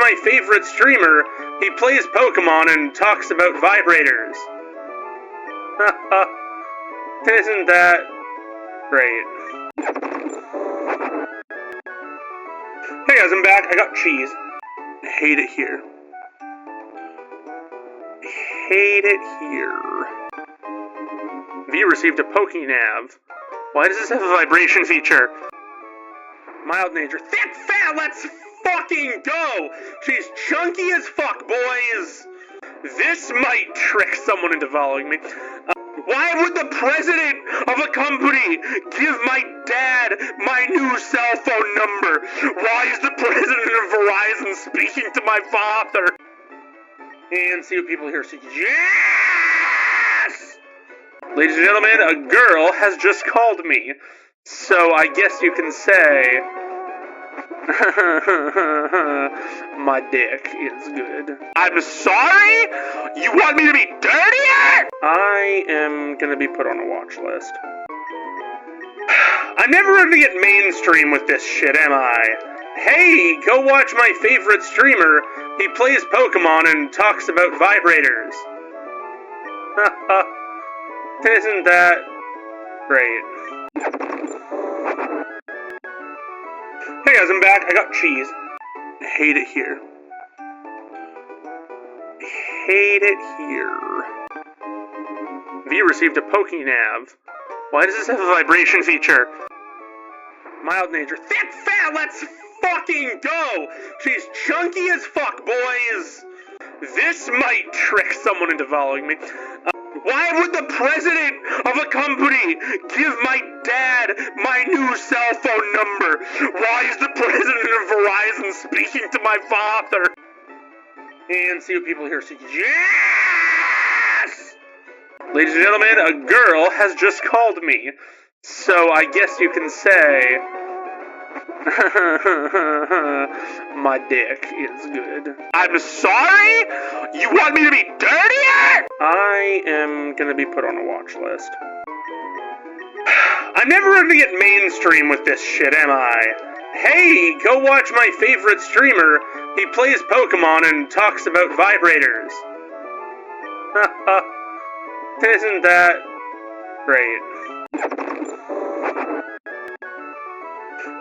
my favorite streamer. He plays Pokémon and talks about vibrators. Isn't that great? Hey guys, I'm back. I got cheese. I hate it here. Hate it here. V received a Pokénav. Why does this have a vibration feature? Mild nature. Thick fat, let's fucking go! She's chunky as fuck, boys! This might trick someone into following me. Why would the president of a company give my dad my new cell phone number? Why is the president of Verizon speaking to my father? And see what people here see. Yes! Ladies and gentlemen, a girl has just called me. So I guess you can say... my dick is good. I'm sorry? You want me to be dirtier? I am gonna be put on a watch list. I'm never gonna get mainstream with this shit, am I? Hey, go watch my favorite streamer. He plays Pokémon and talks about vibrators. Isn't that great? Hey guys, I'm back. I got cheese. I hate it here. Hate it here. V received a Pokénav. Why does this have a vibration feature? Mild nature. Thick fat, let's fucking go! She's chunky as fuck, boys! This might trick someone into following me. Why would the president of a company give my dad my new cell phone number? Why is the president of Verizon speaking to my father? And see what people here see. Yes! Ladies and gentlemen, a girl has just called me. So I guess you can say... my dick is good. I'm sorry? You want me to be dirtier? I am gonna be put on a watch list. I'm never gonna get mainstream with this shit, am I? Hey, go watch my favorite streamer. He plays Pokémon and talks about vibrators. Isn't that great?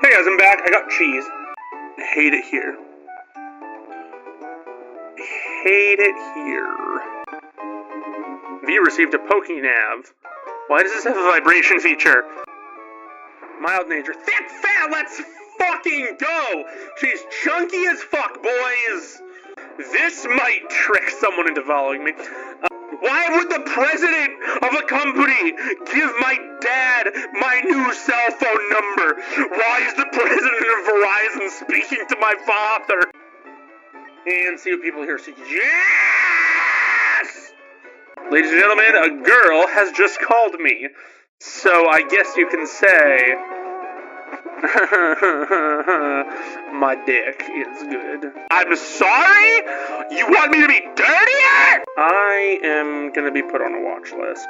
Hey guys, I'm back. I got cheese. I hate it here. Hate it here. V received a Pokénav. Why does this have a vibration feature? Mild nature. Thick fat, let's fucking go! She's chunky as fuck, boys! This might trick someone into following me. Why would the president of a company give my dad my new cell phone number? Why is the president of Verizon speaking to my father? And see what people here see. Yes! Ladies and gentlemen, a girl has just called me. So I guess you can say... my dick is good. I'm sorry? You want me to be dirtier? I am gonna be put on a watch list.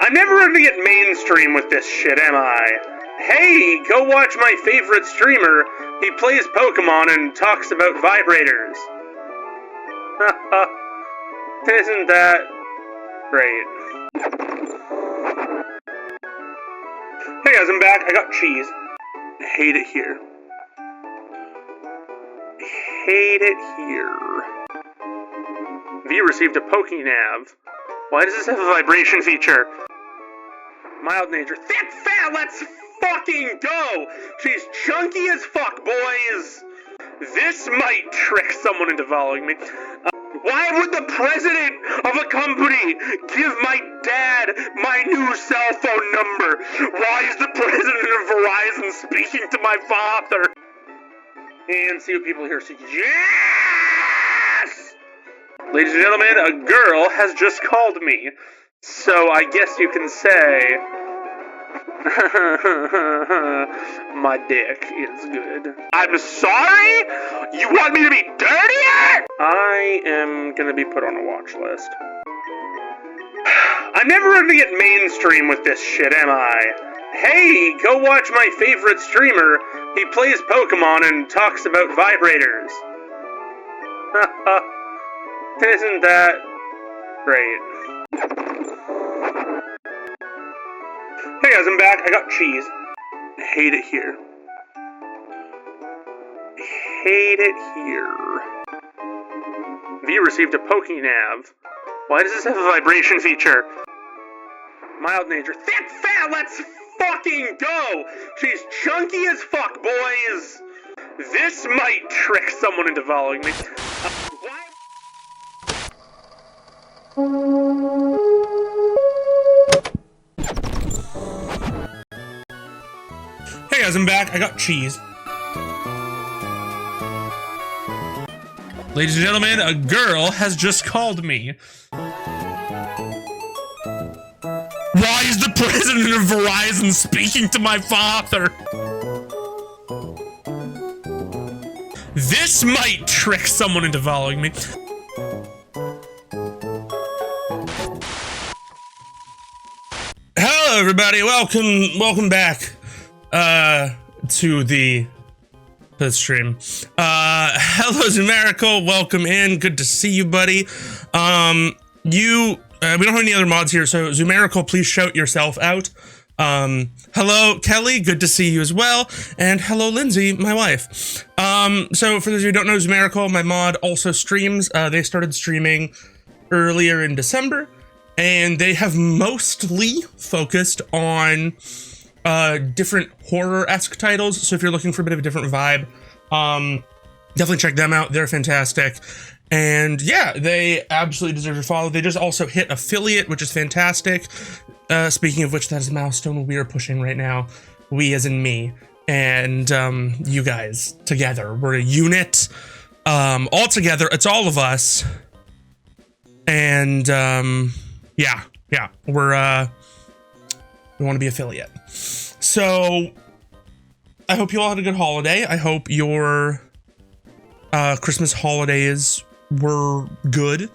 I'm never gonna get mainstream with this shit, am I? Hey, go watch my favorite streamer. He plays Pokémon and talks about vibrators. Isn't that great? Hey guys, I'm back. I got cheese. I hate it here. Hate it here. V received a Pokénav. Why does this have a vibration feature? Mild nature. Thick fat, let's fucking go! She's chunky as fuck, boys! This might trick someone into following me. Why would the president of a company give my dad my new cell phone number? Why is the president of Verizon speaking to my father? And see what people here see. Yes! Ladies and gentlemen, a girl has just called me. So I guess you can say... my dick is good. I'm sorry? You want me to be dirtier? I am gonna be put on a watch list. I'm never gonna get mainstream with this shit, am I? Hey, go watch my favorite streamer. He plays Pokémon and talks about vibrators. Isn't that great? Hey guys, I'm back. I got cheese. I hate it here. Hate it here. V received a Pokénav. Why does this have a vibration feature? Mild nature. Thick fat, let's fucking go! She's chunky as fuck, boys! This might trick someone into following me. Hey guys, I'm back. I got cheese. Ladies and gentlemen, a girl has just called me. Why is the president of Verizon speaking to my father? This might trick someone into following me. Hello everybody, welcome back to the stream. Hello Zumerical, welcome in. Good to see you, buddy. We don't have any other mods here, so Zumerical, please shout yourself out. Hello Kelly, good to see you as well. And hello Lindsay, my wife. So for those of you who don't know, Zumerical, my mod, also streams. They started streaming earlier in December, and they have mostly focused on different horror-esque titles. So if you're looking for a bit of a different vibe, definitely check them out. They're fantastic. And yeah, they absolutely deserve your follow. They just also hit affiliate, which is fantastic. Speaking of which, that is a milestone we are pushing right now. We as in me and you guys together. We're a unit, all together. It's all of us. And yeah, we want to be affiliate. So I hope you all had a good holiday. I hope your Christmas holidays were good,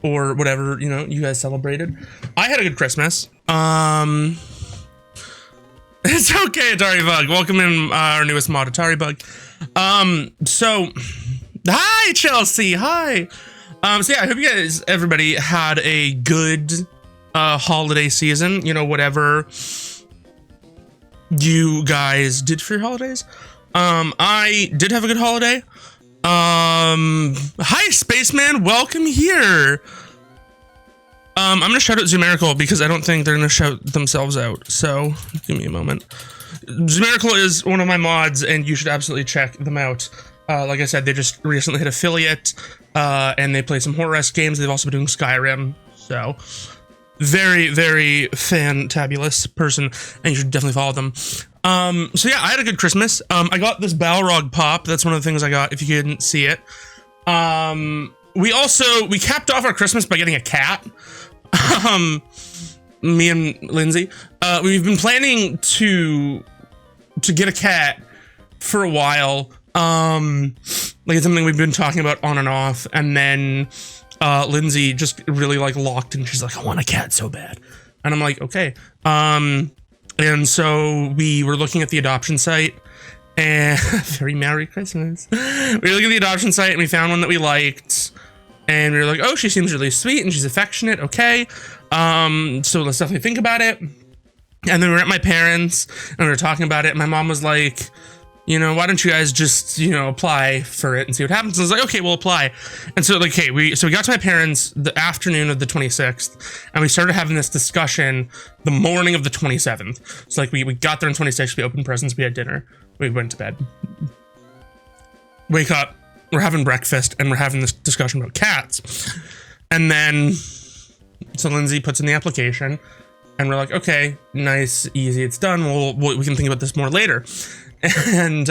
or whatever, you know, you guys celebrated. I had a good Christmas. It's okay, Atari Bug. Welcome in, our newest mod, Atari Bug. So hi Chelsea, hi. So yeah, I hope you guys, everybody, had a good holiday season. You know, whatever you guys did for your holidays. I did have a good holiday. Hi Spaceman, welcome here. I'm gonna shout out Zumerical because I don't think they're gonna shout themselves out, so give me a moment. Zumerical is one of my mods and you should absolutely check them out. Like I said, they just recently hit affiliate, and they play some horror-esque games. They've also been doing Skyrim, so very, very fantabulous person, and you should definitely follow them. So yeah, I had a good Christmas. I got this Balrog pop. That's one of the things I got, if you couldn't see it. We capped off our Christmas by getting a cat. Me and Lindsay. We've been planning to get a cat for a while. Like it's something we've been talking about on and off, and then Lindsay just really like locked and she's like, I want a cat so bad. And I'm like, okay. And so we were looking at the adoption site, and very Merry Christmas. We were looking at the adoption site and we found one that we liked, and we were like, oh, she seems really sweet and she's affectionate. Okay. So let's definitely think about it. And then we were at my parents and we were talking about it. And my mom was like, you know, why don't you guys just, you know, apply for it and see what happens? And I was like, okay, we'll apply. And so like, hey, we got to my parents the afternoon of the 26th, and we started having this discussion the morning of the 27th. So like we got there on 26th, we opened presents, we had dinner, we went to bed. Wake up, we're having breakfast, and we're having this discussion about cats. And then, so Lindsay puts in the application, and we're like, okay, nice, easy, it's done. We can think about this more later. And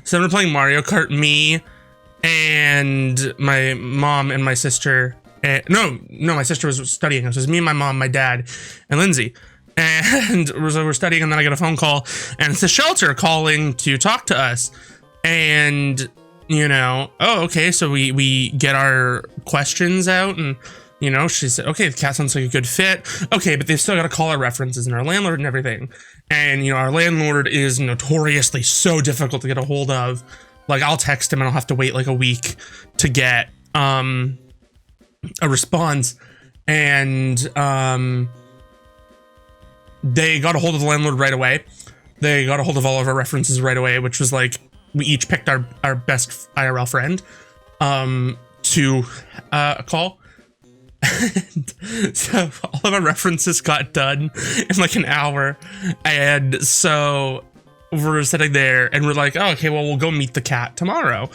so we're playing Mario Kart, me and my mom and my sister. No, my sister was studying. It was me, my mom, my dad, and Lindsay. And we're studying, and then I get a phone call, and it's the shelter calling to talk to us. And, you know, oh, okay, so we get our questions out, and, You know, she said, okay, the cat sounds like a good fit. Okay, but they've still got to call our references and our landlord and everything. And, you know, our landlord is notoriously so difficult to get a hold of. Like, I'll text him and I'll have to wait like a week to get a response. And they got a hold of the landlord right away. They got a hold of all of our references right away, which was like, we each picked our best IRL friend to call. And so all of our references got done in like an hour. And so we're sitting there and we're like, oh, okay, well, we'll go meet the cat tomorrow.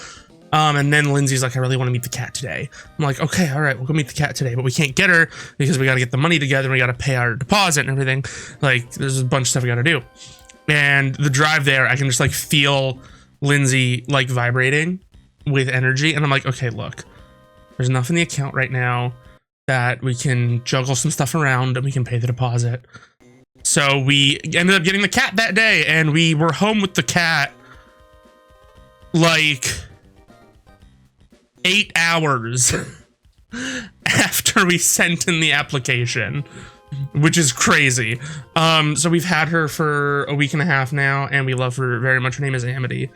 And then Lindsay's like, I really want to meet the cat today. I'm like, okay, all right, we'll go meet the cat today, but we can't get her because we got to get the money together and we got to pay our deposit and everything. Like, there's a bunch of stuff we got to do. And the drive there, I can just like feel Lindsay like vibrating with energy. And I'm like, okay, look, there's enough in the account right now that we can juggle some stuff around and we can pay the deposit. So we ended up getting the cat that day, and we were home with the cat like 8 hours after we sent in the application, which is crazy. So we've had her for a week and a half now, and we love her very much. Her name is Amity.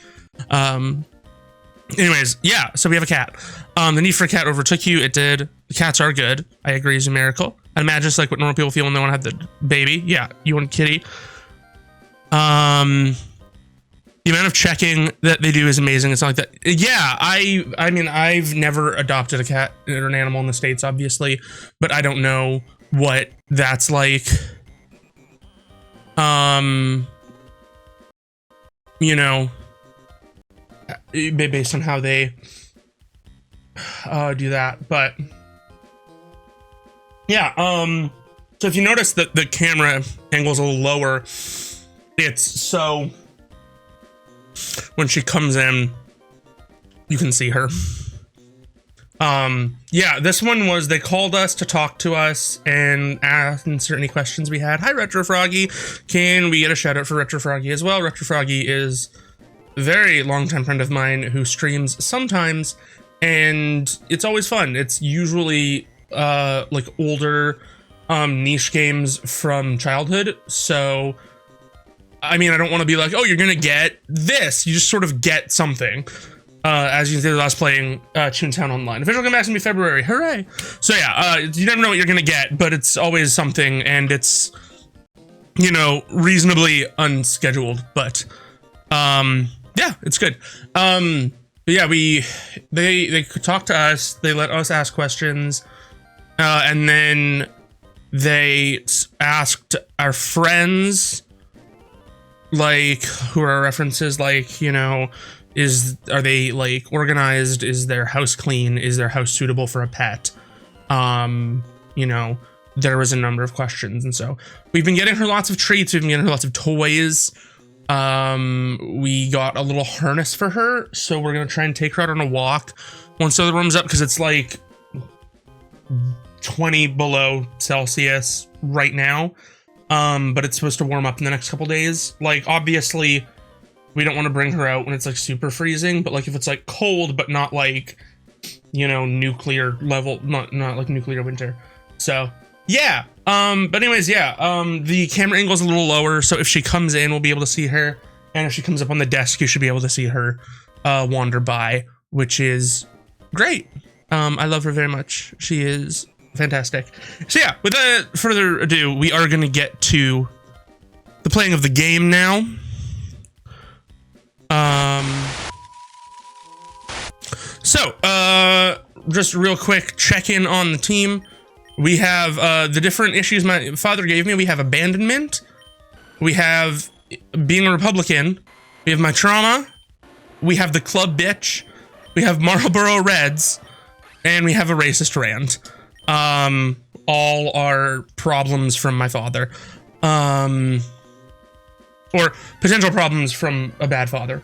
Anyways, yeah, so we have a cat. The need for a cat overtook you. It did. The cats are good. I agree, it's a miracle. I imagine it's like what normal people feel when they want to have the baby. Yeah, you want a kitty. The amount of checking that they do is amazing. It's not like that. Yeah, I mean, I've never adopted a cat or an animal in the States, obviously, but I don't know what that's like. You know, based on how they do that, but yeah. So if you notice that the camera angle's a little lower, it's so when she comes in, you can see her. Yeah, this one was, they called us to talk to us and answer any questions we had. Hi, Retro Froggy. Can we get a shout out for Retro Froggy as well? Retro Froggy is a very long-time friend of mine who streams sometimes, and it's always fun. It's usually like older niche games from childhood. So, I mean, I don't want to be like, oh, you're gonna get this. You just sort of get something. As you can see, I was playing Toontown Online. Official comeback's gonna be February. Hooray! So yeah, you never know what you're gonna get, but it's always something, and it's, you know, reasonably unscheduled, but yeah, it's good. Yeah, they could talk to us, they let us ask questions, and then they asked our friends, like, who are our references, like, you know, are they like organized? Is their house clean? Is their house suitable for a pet? You know, there was a number of questions, and so we've been getting her lots of treats. We've been getting her lots of toys. We got a little harness for her, so we're gonna try and take her out on a walk once the room's up, because it's like 20 below Celsius right now. But it's supposed to warm up in the next couple days. Like, obviously, we don't want to bring her out when it's like super freezing, but like if it's like cold, but not like, you know, nuclear level, not like nuclear winter. So yeah. But anyways, yeah, the camera angle is a little lower, so if she comes in, we'll be able to see her. And if she comes up on the desk, you should be able to see her wander by, which is great. I love her very much. She is fantastic. So yeah, without further ado, we are going to get to the playing of the game now. So, just real quick, check in on the team. We have, the different issues my father gave me. We have abandonment. We have being a Republican. We have my trauma. We have the club bitch. We have Marlboro Reds. And we have a racist rant. All are problems from my father. Or potential problems from a bad father.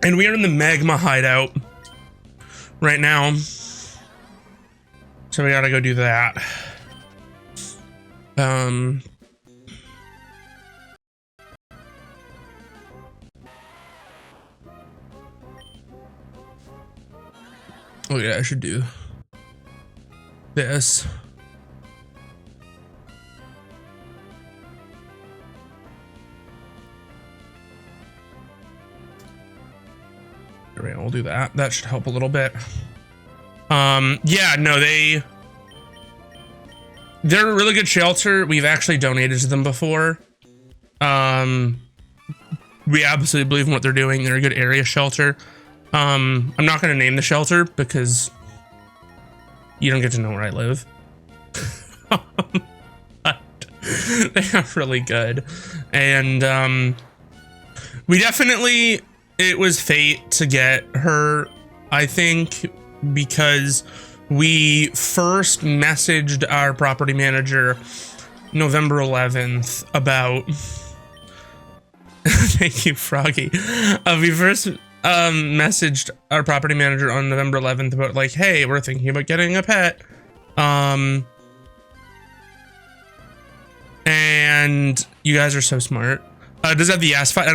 And we are in the magma hideout right now. So we gotta go do that. Oh yeah, I should do this. We'll do that. That should help a little bit. Yeah, no, they're a really good shelter. We've actually donated to them before. We absolutely believe in what they're doing. They're a good area shelter. I'm not going to name the shelter because you don't get to know where I live. But they are really good. And we definitely, it was fate to get her, I think, because we first messaged our property manager November 11th about thank you, Froggy. We first messaged our property manager on November 11th about like, hey, we're thinking about getting a pet. And you guys are so smart. Does it have the yassified? I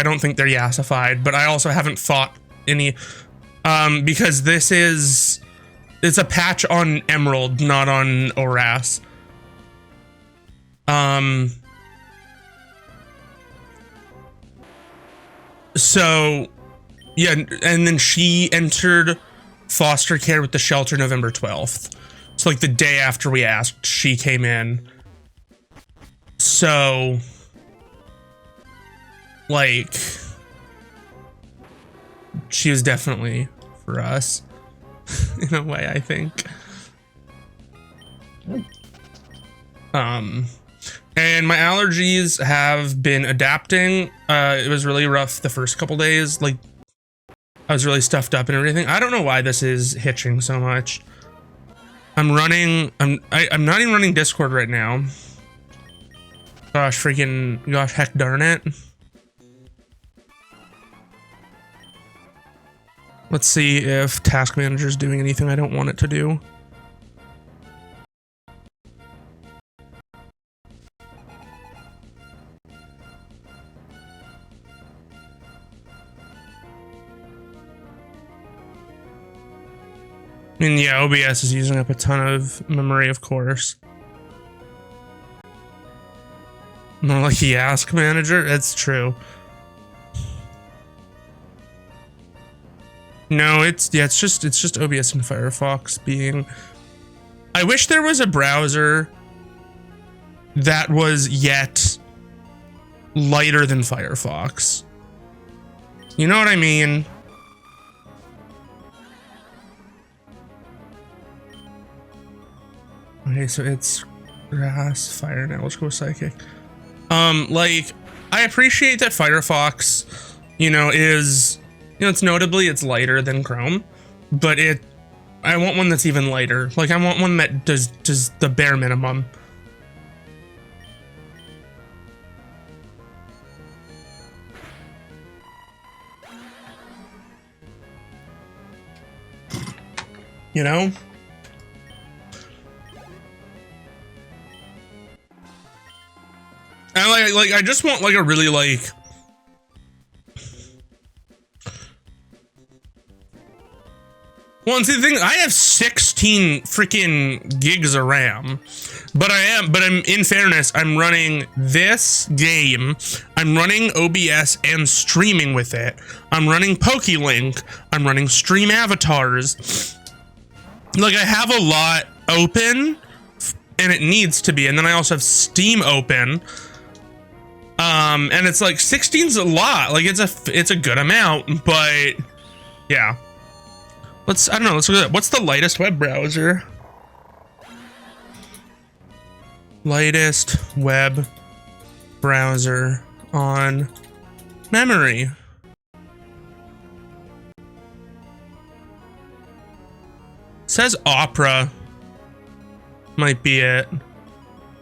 don't think they're yassified, but I also haven't fought any because it's a patch on Emerald, not on Oras. So yeah, and then she entered foster care with the shelter November 12th. So like the day after we asked, she came in. So like she was definitely for us in a way, I think. And my allergies have been adapting. It was really rough the first couple days. Like I was really stuffed up and everything. I don't know why this is hitching so much. I'm not even running Discord right now. Gosh heck darn it. Let's see if Task Manager is doing anything I don't want it to do. And yeah, OBS is using up a ton of memory, of course. More like the Ask Manager? It's true. No, it's just OBS and Firefox being... I wish there was a browser that was yet lighter than Firefox. You know what I mean? Okay, so it's grass, fire, now let's go psychic. Like, I appreciate that Firefox, it's notably, it's lighter than Chrome, but I want one that's even lighter. Like, I want one that does the bare minimum. You know? And like I just want like a really like well, see the thing, I have 16 freaking gigs of RAM, but I'm in fairness, I'm running this game, I'm running OBS and streaming with it, I'm running PokeLink, I'm running Stream Avatars. Like I have a lot open, and it needs to be, and then I also have Steam open. And it's like 16's a lot. Like it's a good amount, but yeah. I don't know, let's look at that. What's the lightest web browser? Lightest web browser on memory. Says Opera might be it.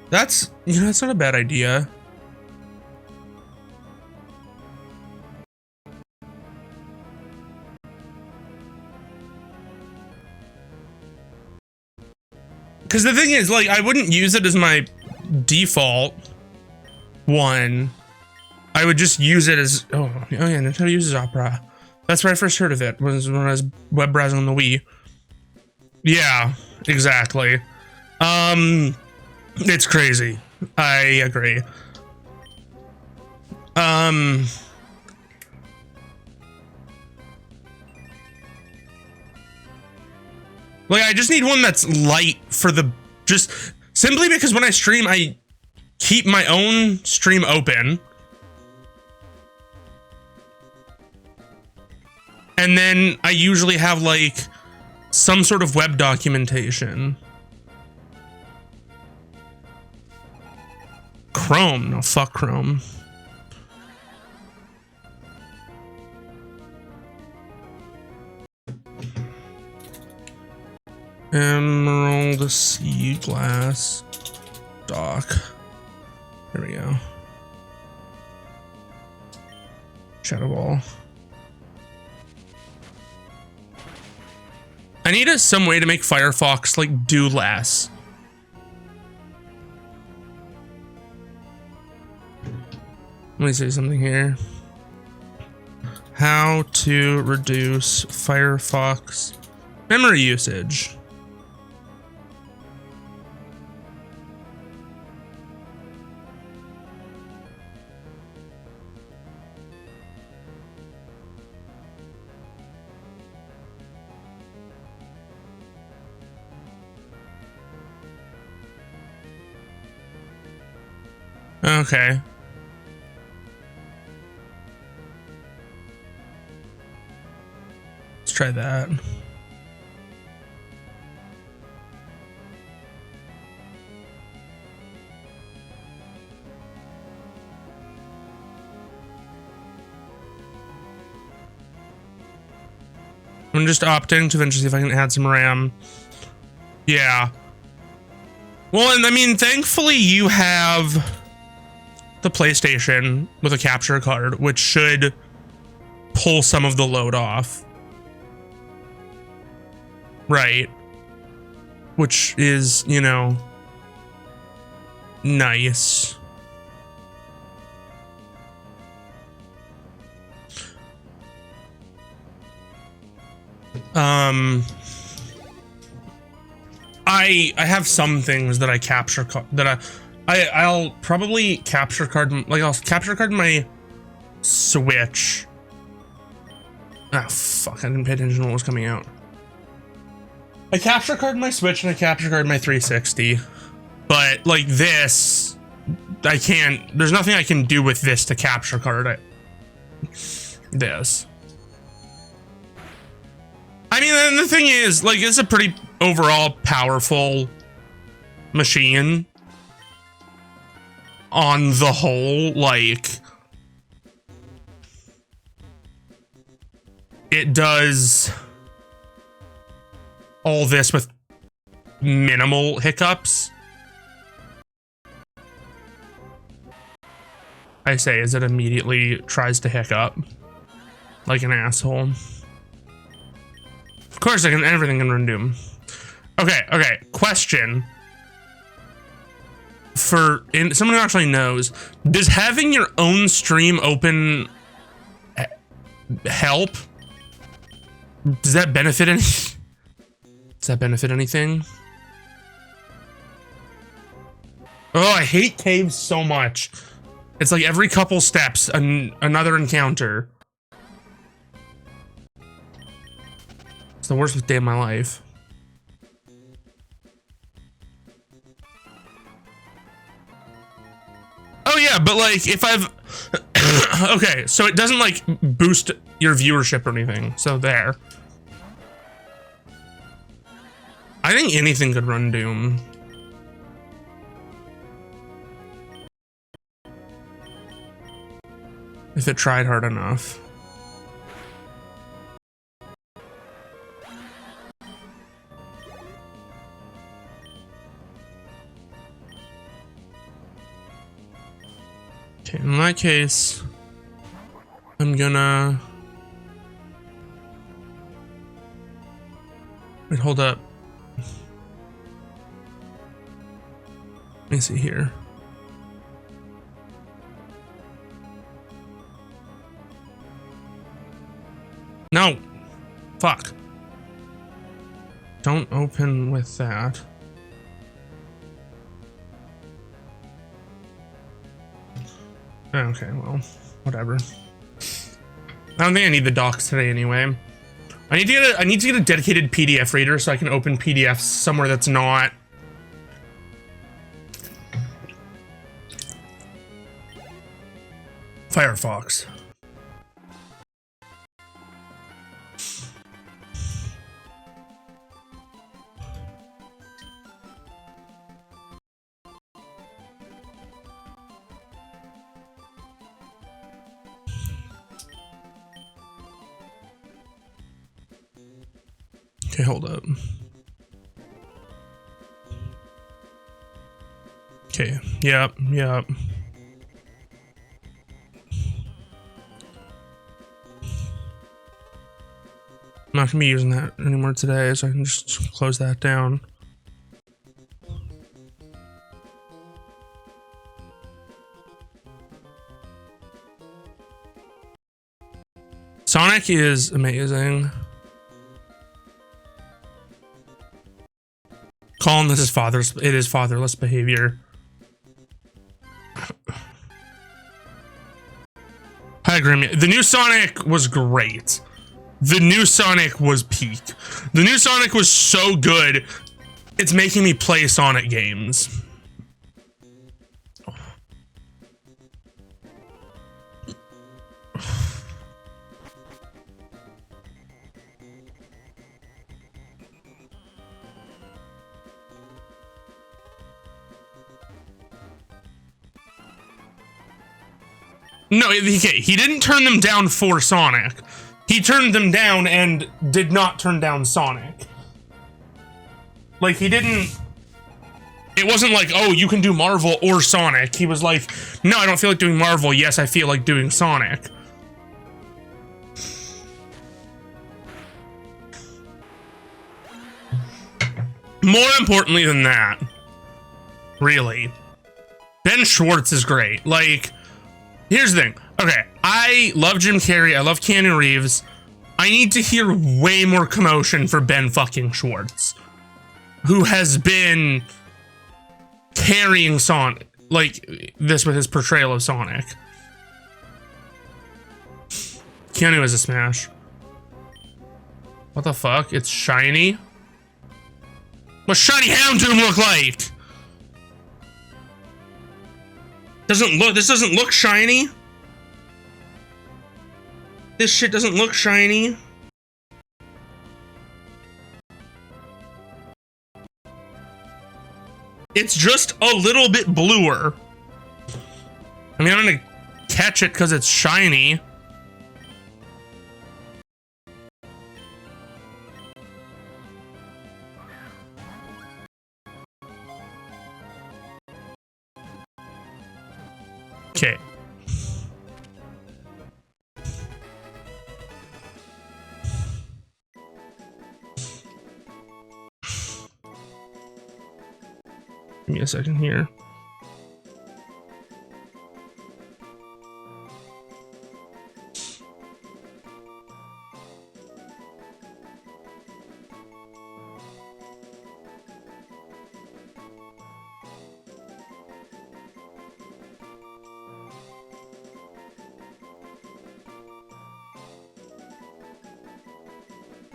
That's not a bad idea. Because the thing is, like, I wouldn't use it as my default one. I would just use it as, oh yeah, Nintendo uses Opera. That's where I first heard of it, was when I was web browsing on the Wii. Yeah, exactly. It's crazy. I agree. Like, I just need one that's light for the, just simply because when I stream, I keep my own stream open. And then I usually have like some sort of web documentation. Chrome, no, fuck Chrome. Emerald Seaglass dock. There we go. Shadow Ball. I need some way to make Firefox like do less. Let me say something here. How to reduce Firefox memory usage. Okay. Let's try that. I'm just opting to eventually see if I can add some RAM. Yeah. Well, and I mean, thankfully you have the PlayStation with a capture card, which should pull some of the load off. Right. Which is, you know, nice. I have some things that I capture that I'll probably capture card, like I'll capture card my Switch. Ah, fuck, I didn't pay attention to what was coming out. I capture card my Switch and I capture card my 360. But like this, I can't, there's nothing I can do with this to capture card this. I mean, and the thing is, like, it's a pretty overall powerful machine. On the whole, like, it does all this with minimal hiccups. I say as it immediately tries to hiccup like an asshole. Of course, everything can run Doom. Okay. Question. For someone who actually knows, does having your own stream open help? Does that benefit any? Does that benefit anything? Oh, I hate caves so much. It's like every couple steps, another encounter. It's the worst day of my life. Oh yeah, but like if I've okay, so it doesn't like boost your viewership or anything. So there. I think anything could run Doom. If it tried hard enough. Okay, in that case, I'm gonna... Wait, hold up. Let me see here. No. Fuck. don't open with that. Okay, well, whatever. I don't think I need the docs today anyway. I need to get a dedicated PDF reader so I can open PDFs somewhere that's not Firefox. Okay, hold up. Okay, yep. I'm not gonna be using that anymore today, so I can just close that down. Sonic is amazing. Colin, this is fatherless behavior. I agree. The new Sonic was great. The new Sonic was peak. The new Sonic was so good, it's making me play Sonic games. No, he didn't turn them down for Sonic. He turned them down and did not turn down Sonic. Like, he didn't... It wasn't like, oh, you can do Marvel or Sonic. He was like, no, I don't feel like doing Marvel. Yes, I feel like doing Sonic. More importantly than that, really, Ben Schwartz is great. Like, here's the thing. Okay, I love Jim Carrey. I love Keanu Reeves. I need to hear way more commotion for Ben fucking Schwartz, who has been carrying Sonic like this with his portrayal of Sonic. Keanu is a smash. What the fuck? It's shiny? What's shiny Houndoom look like? This doesn't look shiny. This shit doesn't look shiny. It's just a little bit bluer. I mean, I'm gonna catch it because it's shiny. Okay. Give me a second here.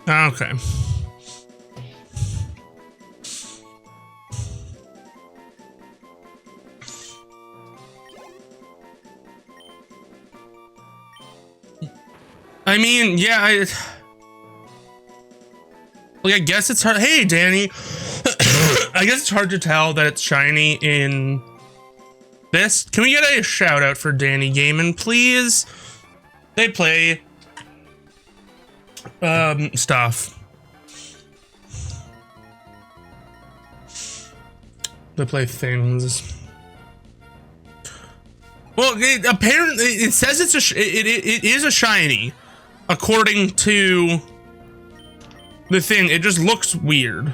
Okay. I mean, yeah, I guess it's hard. Hey, Danny. I guess it's hard to tell that it's shiny in this. Can we get a shout out for Danny Gaiman, please? They play stuff. They play things. Well, apparently it says it's it is a shiny, according to the thing. It just looks weird.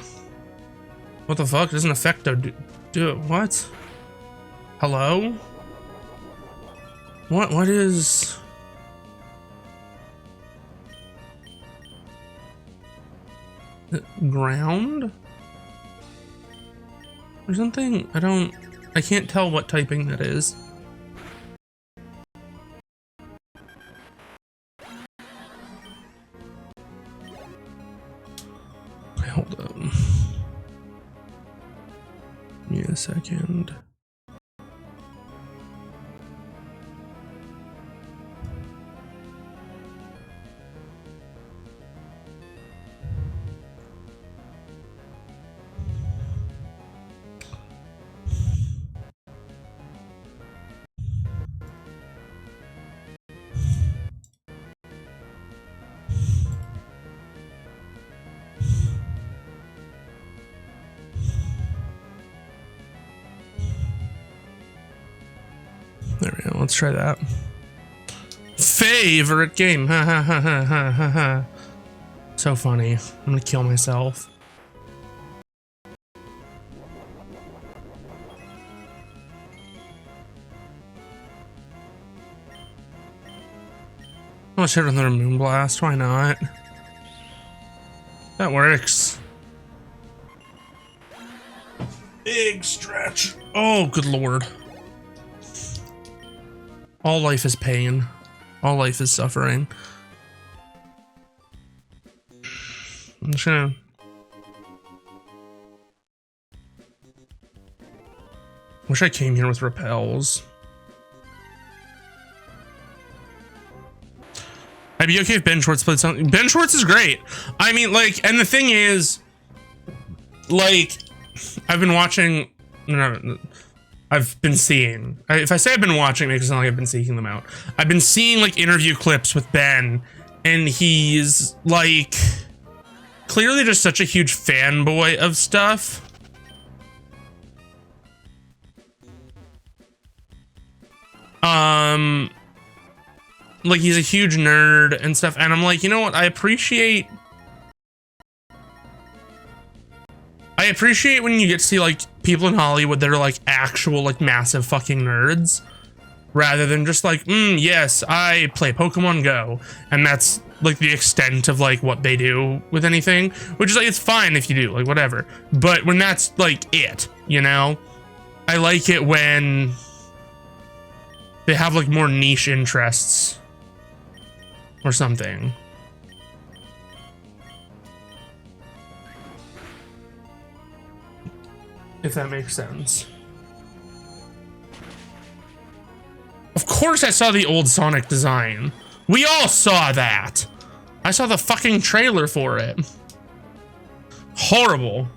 What the fuck? Doesn't affect do it? What? Hello? What is? Ground? Or something? I can't tell what typing that is. Hold on. Give me a second. There we go. Let's try that. Favorite game. Ha ha ha ha ha ha ha. So funny. I'm gonna kill myself. Let's hit another Moonblast. Why not? That works. Big stretch. Oh, good lord. All life is pain. All life is suffering. I'm just gonna... Wish I came here with repels. I'd be okay if Ben Schwartz played something. Ben Schwartz is great. I mean, like, and the thing is, like, I've been watching... No, I've been seeing. If I say I've been watching, it makes it sound like I've been seeking them out. I've been seeing like interview clips with Ben, and he's like clearly just such a huge fanboy of stuff. Like he's a huge nerd and stuff, and I'm like, you know what? I appreciate when you get to see like people in Hollywood that are like actual like massive fucking nerds, rather than just like, yes, I play Pokemon Go, and that's like the extent of like what they do with anything, which is like, it's fine if you do, like whatever, but when that's like it, you know, I like it when they have like more niche interests or something. If that makes sense. Of course I saw the old Sonic design. We all saw that. I saw the fucking trailer for it. Horrible.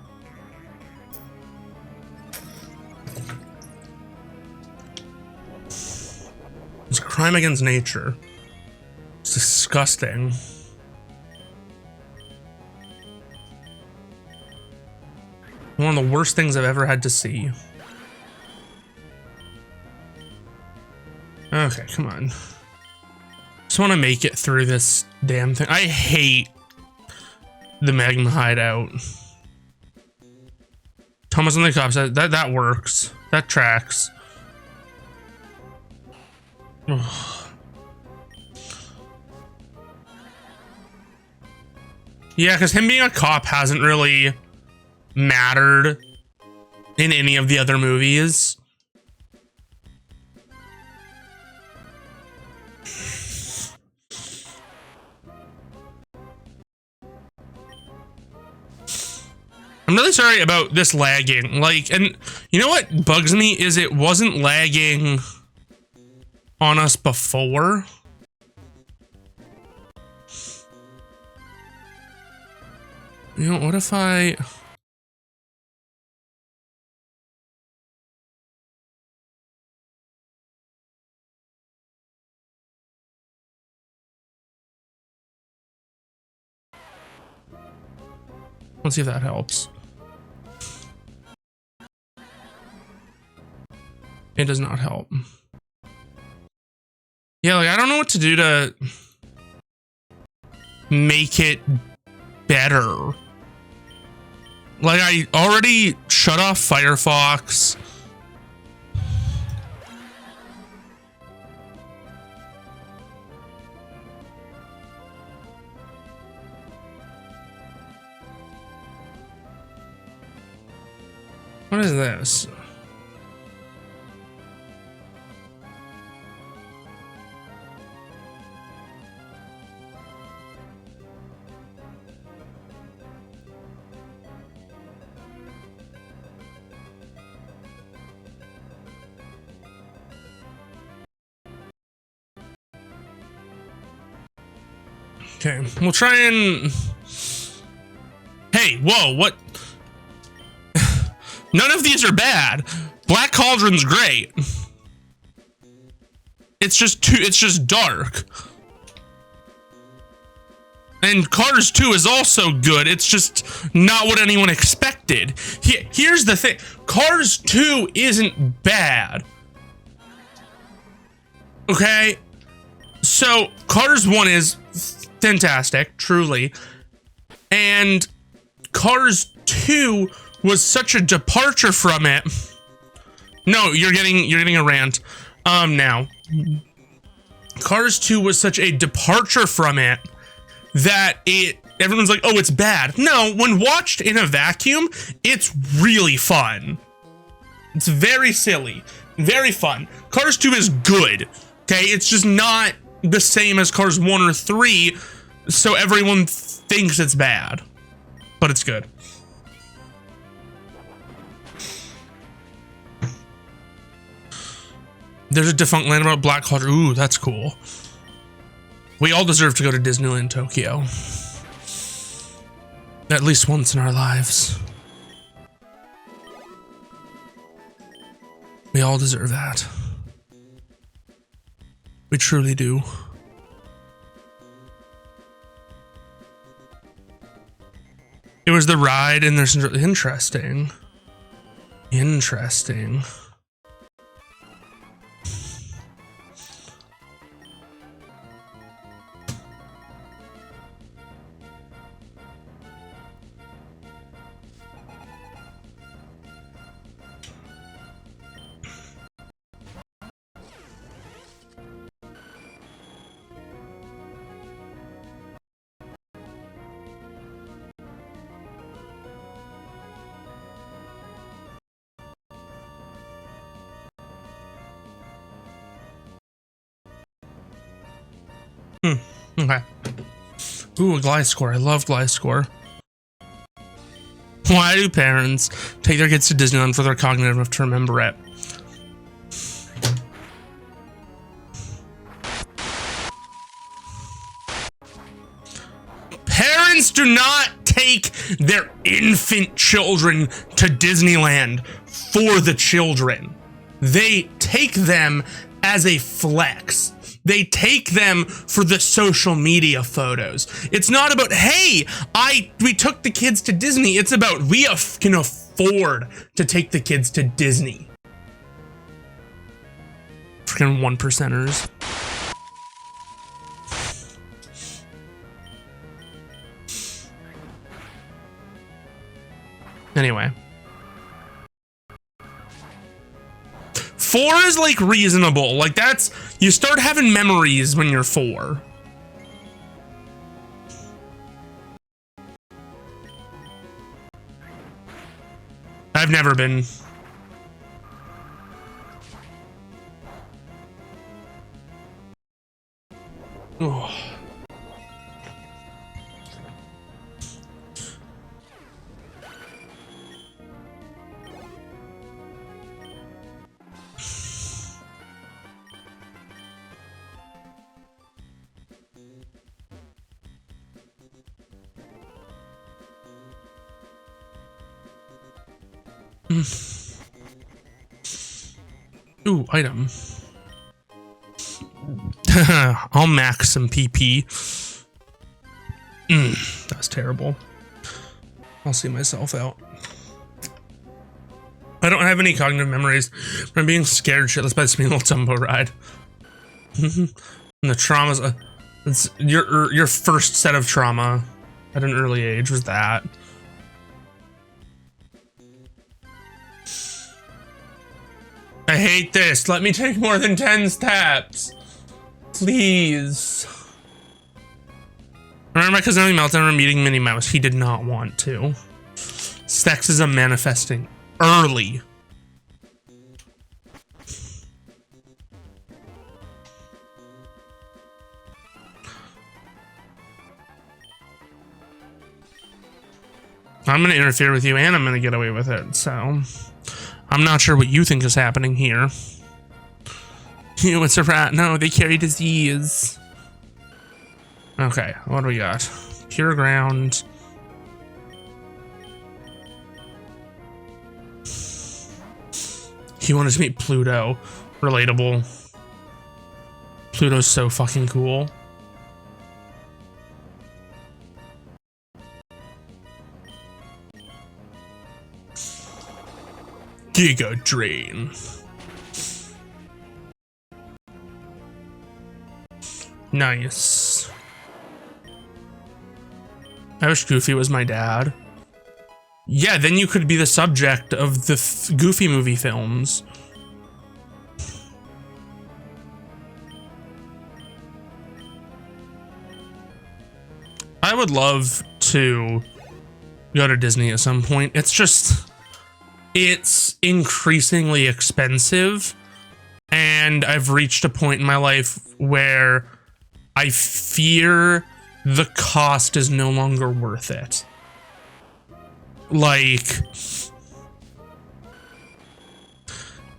It's a crime against nature. It's disgusting. One of the worst things I've ever had to see. Okay, come on. Just want to make it through this damn thing. I hate the Magma hideout. Thomas and the cops. That works. That tracks. Ugh. Yeah, because him being a cop hasn't really mattered in any of the other movies. I'm really sorry about this lagging. Like, and you know what bugs me is it wasn't lagging on us before. You know, what if I... Let's see if that helps. It does not help. Yeah, like, I don't know what to do to make it better. Like, I already shut off Firefox. What is this? Okay, we'll try and... Hey, whoa, what? None of these are bad. Black Cauldron's great. It's just dark. And Cars 2 is also good. It's just not what anyone expected. Here's the thing. Cars 2 isn't bad. Okay? So, Cars 1 is fantastic, truly. And Cars 2 was such a departure from it. No, you're getting a rant. Now. Cars 2 was such a departure from it that everyone's like, oh, it's bad. No, when watched in a vacuum, it's really fun. It's very silly, very fun. Cars 2 is good. Okay, it's just not the same as Cars 1 or 3, so everyone thinks it's bad, but it's good. There's a defunct land about Black Cauldron. Ooh, that's cool. We all deserve to go to Disneyland Tokyo. At least once in our lives. We all deserve that. We truly do. It was the ride, and there's interesting. Interesting. Okay. Ooh, a glide score. I love glide score. Why do parents take their kids to Disneyland for their cognitive enough to remember it? Parents do not take their infant children to Disneyland for the children. They take them as a flex. They take them for the social media photos. It's not about, hey, we took the kids to Disney. It's about, we can afford to take the kids to Disney. Freaking 1%ers. Anyway. 4 is like reasonable. Like that's, you start having memories when you're 4. I've never been. Oh. Ooh, item. I'll max some PP. That's terrible. I'll see myself out. I don't have any cognitive memories. I'm being scared shitless by this little tumbo ride. And the traumas. It's your first set of trauma at an early age was that. I hate this. Let me take more than 10 steps. Please. Remember my cousin having meltdown or meeting Minnie Mouse? He did not want to. Sexism manifesting early. I'm gonna interfere with you and I'm gonna get away with it, so I'm not sure what you think is happening here. It's a rat. No, they carry disease. Okay, what do we got? Pure ground. He wanted to meet Pluto. Relatable. Pluto's so fucking cool. Giga Drain. Nice. I wish Goofy was my dad. Yeah, then you could be the subject of the Goofy movie films. I would love to go to Disney at some point. It's increasingly expensive, and I've reached a point in my life where I fear the cost is no longer worth it. Like,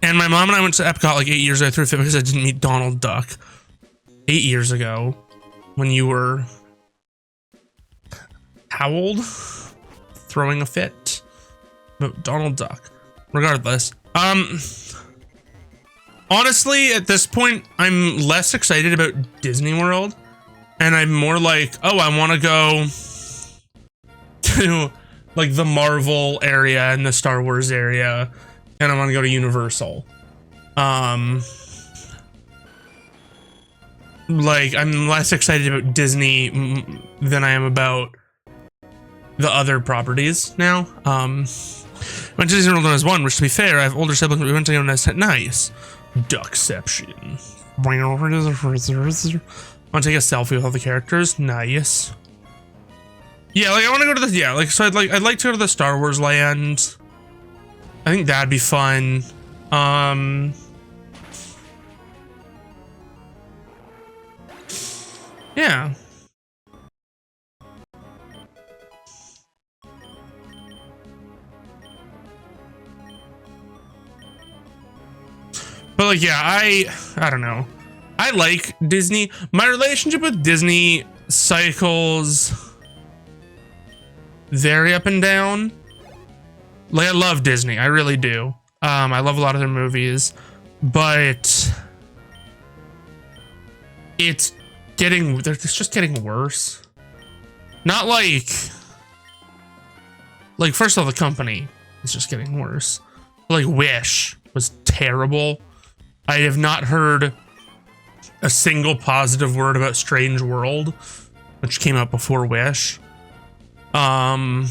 and my mom and I went to Epcot like 8 years ago through fit because I didn't meet Donald Duck 8 years ago when you were how old? Throwing a fit. But Donald Duck. Regardless. Honestly, at this point, I'm less excited about Disney World. And I'm more like, oh, I want to go to like the Marvel area and the Star Wars area. And I want to go to Universal. Like, I'm less excited about Disney than I am about the other properties now. Went to Disney World when I was 1, which to be fair, I have older siblings, but we went to go nice. Duckception. Want to take a selfie with all the characters? Nice. Yeah, like I want to go to the so I'd like to go to the Star Wars land. I think that'd be fun. Yeah. But like, yeah, I don't know. I like Disney. My relationship with Disney cycles very up and down. Like, I love Disney. I really do. I love a lot of their movies, but it's just getting worse. Not like first of all, the company is just getting worse. Like Wish was terrible. I have not heard a single positive word about Strange World, which came out before Wish. Like,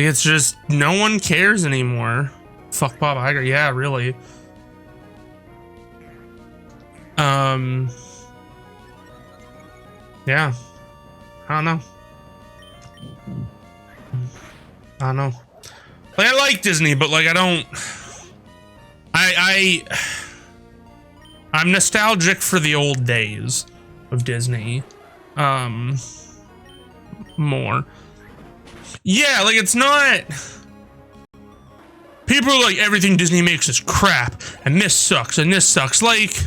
it's just no one cares anymore. Fuck Bob Iger. Yeah, really. Yeah. I don't know. Like, I like Disney, but like, I don't. I'm nostalgic for the old days of Disney. More. Yeah, like, it's not. People are like, everything Disney makes is crap, and this sucks, and this sucks. Like,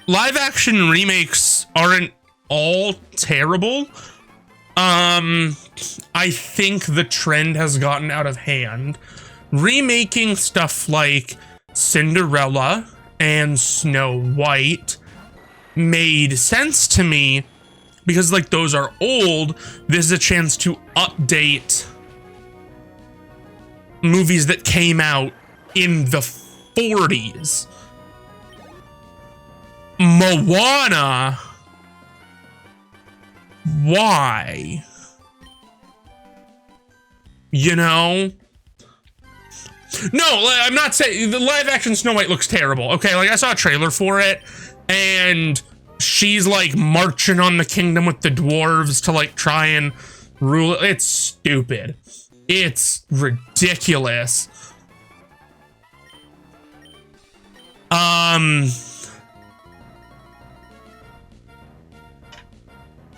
live action remakes aren't all terrible. I think the trend has gotten out of hand. Remaking stuff like Cinderella and Snow White made sense to me because, like, those are old. This is a chance to update movies that came out in the 40s. Moana. Why? You know? No, I'm not saying the live action Snow White looks terrible. Okay, like, I saw a trailer for it, and she's like marching on the kingdom with the dwarves to like try and rule it. It's stupid. It's ridiculous.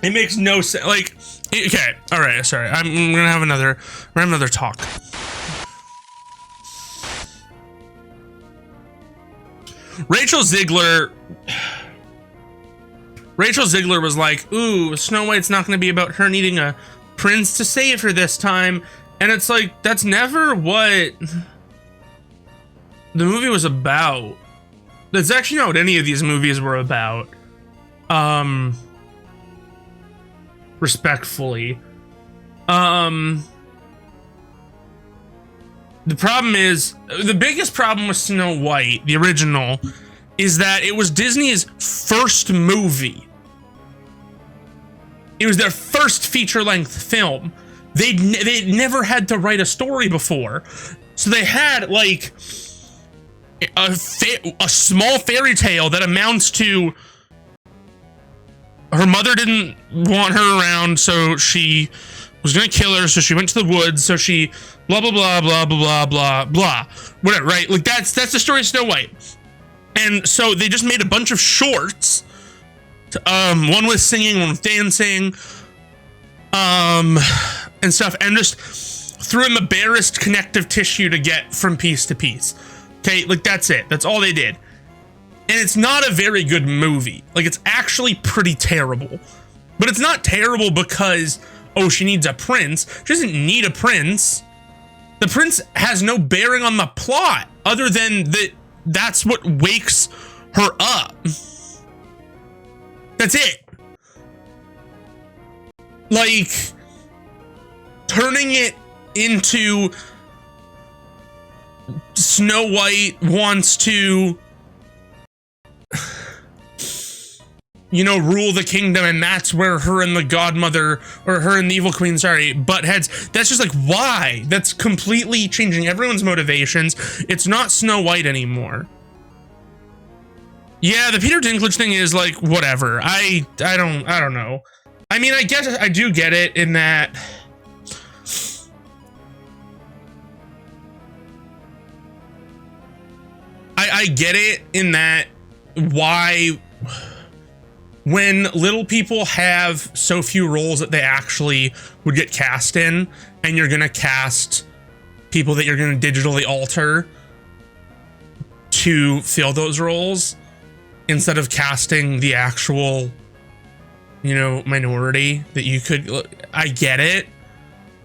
It makes no sense. Like, okay, all right, sorry. I'm gonna have another talk. Rachel Ziegler was like, ooh, Snow White's not gonna be about her needing a prince to save her this time. And it's like, that's never what the movie was about. That's actually not what any of these movies were about. Respectfully. The problem is, the biggest problem with Snow White, the original, is that it was Disney's first movie. It was their first feature-length film. They'd never had to write a story before. So they had, like, a small fairy tale that amounts to her mother didn't want her around, so she was gonna kill her, so she went to the woods, so she blah blah blah blah blah blah blah whatever, right? Like that's the story of Snow White. And so they just made a bunch of shorts, one with singing, one with dancing, and stuff, and just threw in the barest connective tissue to get from piece to piece. Okay, like that's it. That's all they did. And it's not a very good movie. Like, it's actually pretty terrible. But it's not terrible because, oh, she needs a prince. She doesn't need a prince. The prince has no bearing on the plot other than that that's what wakes her up. That's it. Like, turning it into Snow White wants to, you know, rule the kingdom, and that's where her and the godmother, or her and the evil queen, sorry, butt heads. That's just like, why? That's completely changing everyone's motivations. It's not Snow White anymore. Yeah, the Peter Dinklage thing is like, whatever. I don't know. I mean, I guess I do get it in that I get it in that why when little people have so few roles that they actually would get cast in, and you're gonna cast people that you're gonna digitally alter to fill those roles instead of casting the actual, you know, minority that you could. I get it,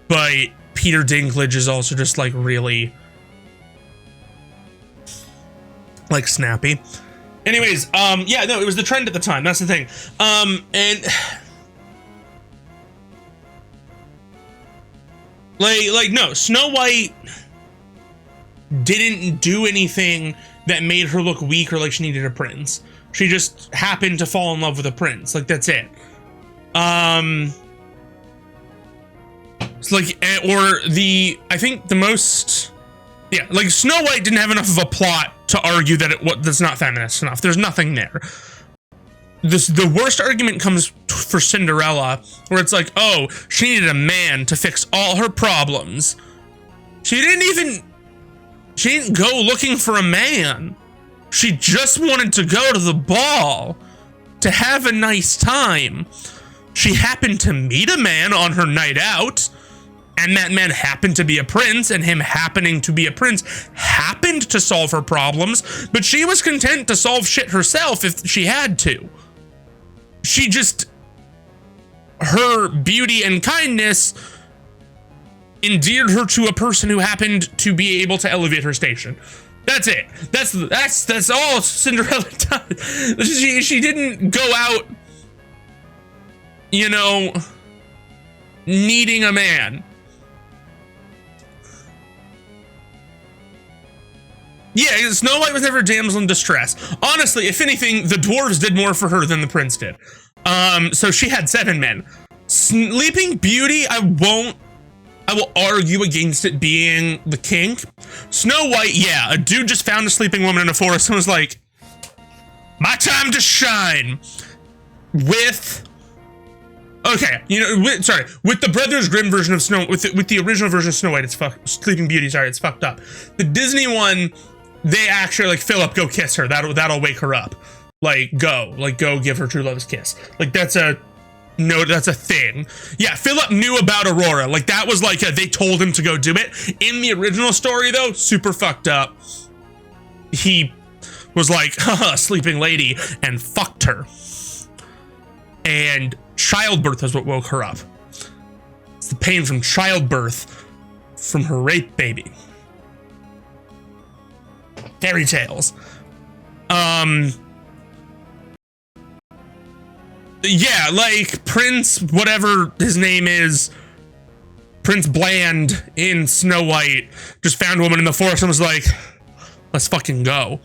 but Peter Dinklage is also just like really like snappy. Anyways, yeah, no, it was the trend at the time. That's the thing. And like no, Snow White didn't do anything that made her look weak or like she needed a prince. She just happened to fall in love with a prince. Like, that's it. It's like, or I think the most, yeah, like Snow White didn't have enough of a plot to argue that that's not feminist enough. There's nothing there. The worst argument comes for Cinderella, where it's like, oh, she needed a man to fix all her problems. She didn't go looking for a man. She just wanted to go to the ball to have a nice time. She happened to meet a man on her night out, and that man happened to be a prince, and him happening to be a prince happened to solve her problems, but she was content to solve shit herself if she had to. She just, her beauty and kindness endeared her to a person who happened to be able to elevate her station. That's it. That's all Cinderella does. She didn't go out, you know, needing a man. Yeah, Snow White was never a damsel in distress. Honestly, if anything, the dwarves did more for her than the prince did. So she had 7 men. Sleeping Beauty, I will argue against it being the kink. Snow White, yeah, a dude just found a sleeping woman in a forest and was like, my time to shine. with okay, with the Brothers Grimm version of Snow, with the original version of Snow White, it's Sleeping Beauty, sorry, it's fucked up. The Disney one, they actually like, Philip, go kiss her. That'll wake her up. Go give her true love's kiss. Like that's a thing. Yeah, Philip knew about Aurora. Like that was like they told him to go do it. In the original story though, super fucked up. He was like, haha, sleeping lady, and fucked her. And childbirth is what woke her up. It's the pain from childbirth from her rape baby. Fairy tales. Yeah, like Prince, whatever his name is, Prince Bland in Snow White, just found a woman in the forest and was like, let's fucking go.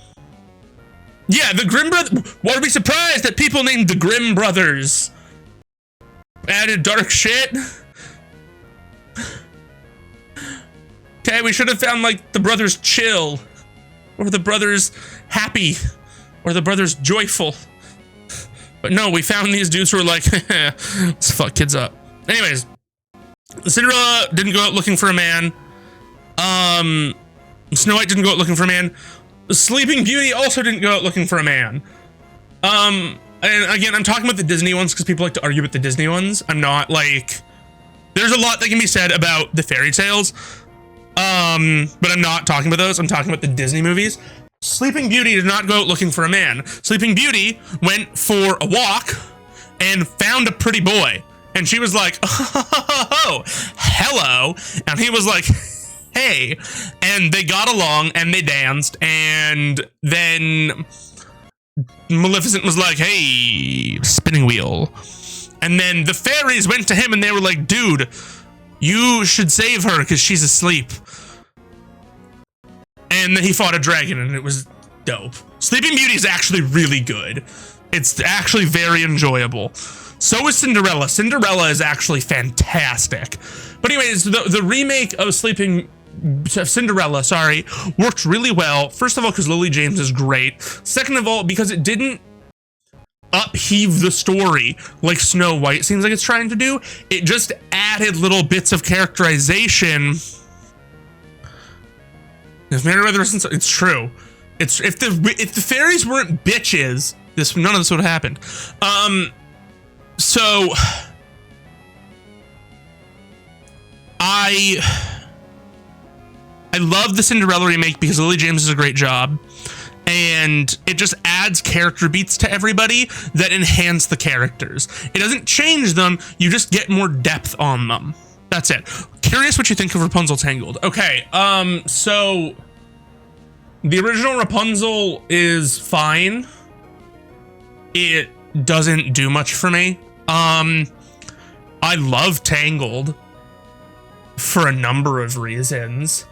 Yeah, the Grimm brothers. Why are we surprised that people named the Grimm brothers added dark shit? Okay, we should have found like the brothers chill, or the brothers happy, or the brothers joyful. But no, we found these dudes who were like, let's fuck kids up. Anyways, Cinderella didn't go out looking for a man. Snow White didn't go out looking for a man. Sleeping Beauty also didn't go out looking for a man. And again, I'm talking about the Disney ones because people like to argue with the Disney ones. I'm not like, there's a lot that can be said about the fairy tales. But I'm not talking about those. I'm talking about the Disney movies. Sleeping Beauty did not go out looking for a man. Sleeping Beauty went for a walk and found a pretty boy. And she was like, oh, hello. And he was like, hey. And they got along and they danced. And then Maleficent was like, hey, spinning wheel. And then the fairies went to him and they were like, dude, you should save her because she's asleep. And then he fought a dragon and it was dope. Sleeping Beauty is actually really good. It's actually very enjoyable. So is Cinderella. Cinderella is actually fantastic. But anyways, the remake of Cinderella, worked really well. First of all, because Lily James is great. Second of all, because it didn't upheave the story like Snow White seems like it's trying to do. It just added little bits of characterization. If Mary Weatherson, it's true. It's if the fairies weren't bitches, none of this would have happened. So I love the Cinderella remake because Lily James does a great job, and it just adds character beats to everybody that enhance the characters. It doesn't change them, you just get more depth on them. That's it. Curious what you think of Rapunzel Tangled. Okay, so the original Rapunzel is fine. It doesn't do much for me. I love Tangled for a number of reasons.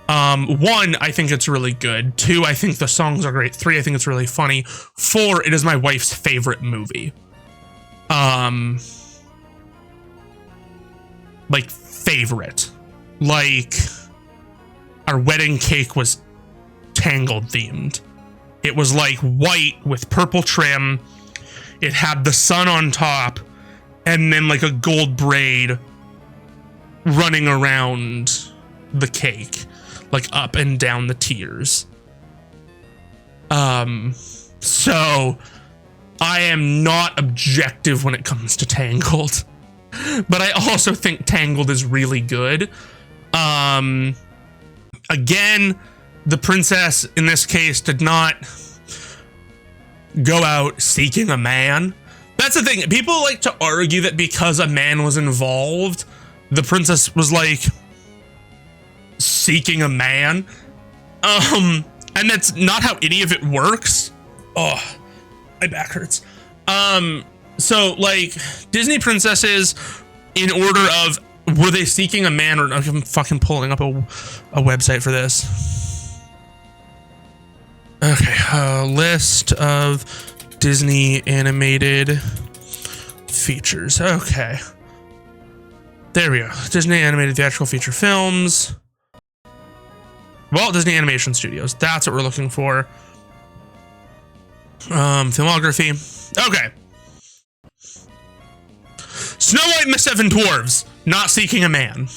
One, I think it's really good. Two, I think the songs are great. Three, I think it's really funny. Four, it is my wife's favorite movie. Like, favorite. Like, our wedding cake was Tangled themed. It was like white with purple trim. It had the sun on top and then like a gold braid running around the cake, like up and down the tiers. So I am not objective when it comes to Tangled, but I also think Tangled is really good. Again, the princess in this case did not go out seeking a man. That's the thing. People like to argue that because a man was involved, the princess was like seeking a man. And that's not how any of it works. Oh, my back hurts. So like Disney princesses, in order of, were they seeking a man or, I'm fucking pulling up a website for this. Okay, list of Disney animated features. Okay. There we go. Disney animated theatrical feature films. Walt Disney Animation Studios. That's what we're looking for. Filmography. Okay. Snow White and the Seven Dwarves, not seeking a man.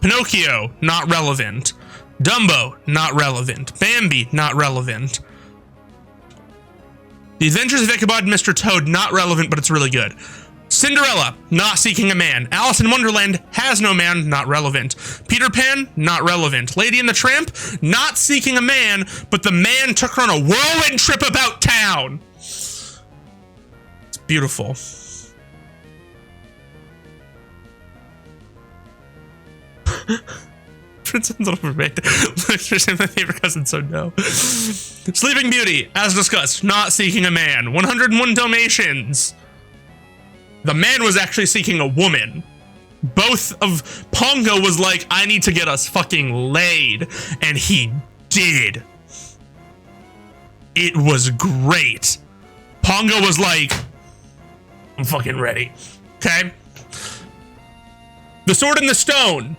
Pinocchio, not relevant. Dumbo, not relevant. Bambi, not relevant. The Adventures of Ichabod and Mr. Toad, not relevant, but it's really good. Cinderella, not seeking a man. Alice in Wonderland has no man, not relevant. Peter Pan, not relevant. Lady and the Tramp, not seeking a man, but the man took her on a whirlwind trip about town. It's beautiful. Princess and Little Mermaid. Literally my favorite cousin, so no. Sleeping Beauty, as discussed, not seeking a man. 101 Dalmatians. The man was actually seeking a woman. Both of Pongo was like, I need to get us fucking laid. And he did. It was great. Pongo was like, I'm fucking ready. Okay? The Sword and the Stone.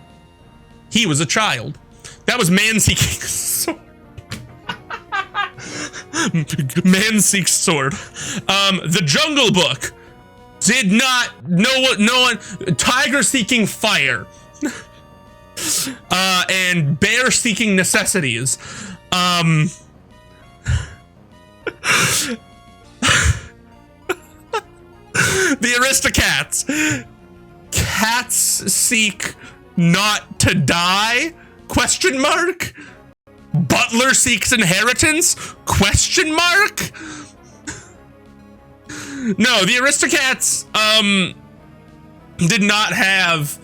He was a child. That was man seeking sword. Man seeks sword. The Jungle Book. Did not, no one, tiger seeking fire. And bear seeking necessities. The Aristocats. Cats seek not to die? Question mark? Butler seeks inheritance? Question mark? No, the Aristocats, did not have,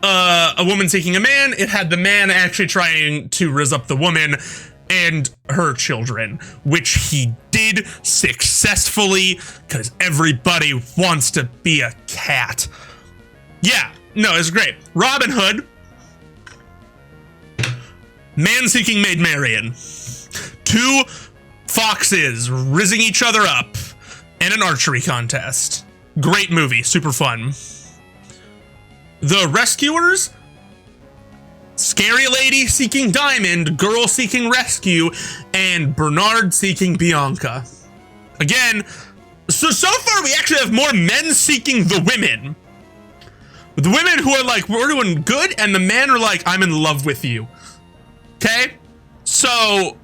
a woman seeking a man. It had the man actually trying to rizz up the woman and her children, which he did successfully, because everybody wants to be a cat. Yeah, no, it's great. Robin Hood. Man seeking Maid Marian. Two foxes rizzing each other up. And an archery contest. Great movie, super fun. The Rescuers. Scary Lady seeking Diamond, Girl seeking Rescue, and Bernard seeking Bianca. Again, so far we actually have more men seeking the women. The women who are like, we're doing good, and the men are like, I'm in love with you. Okay? So,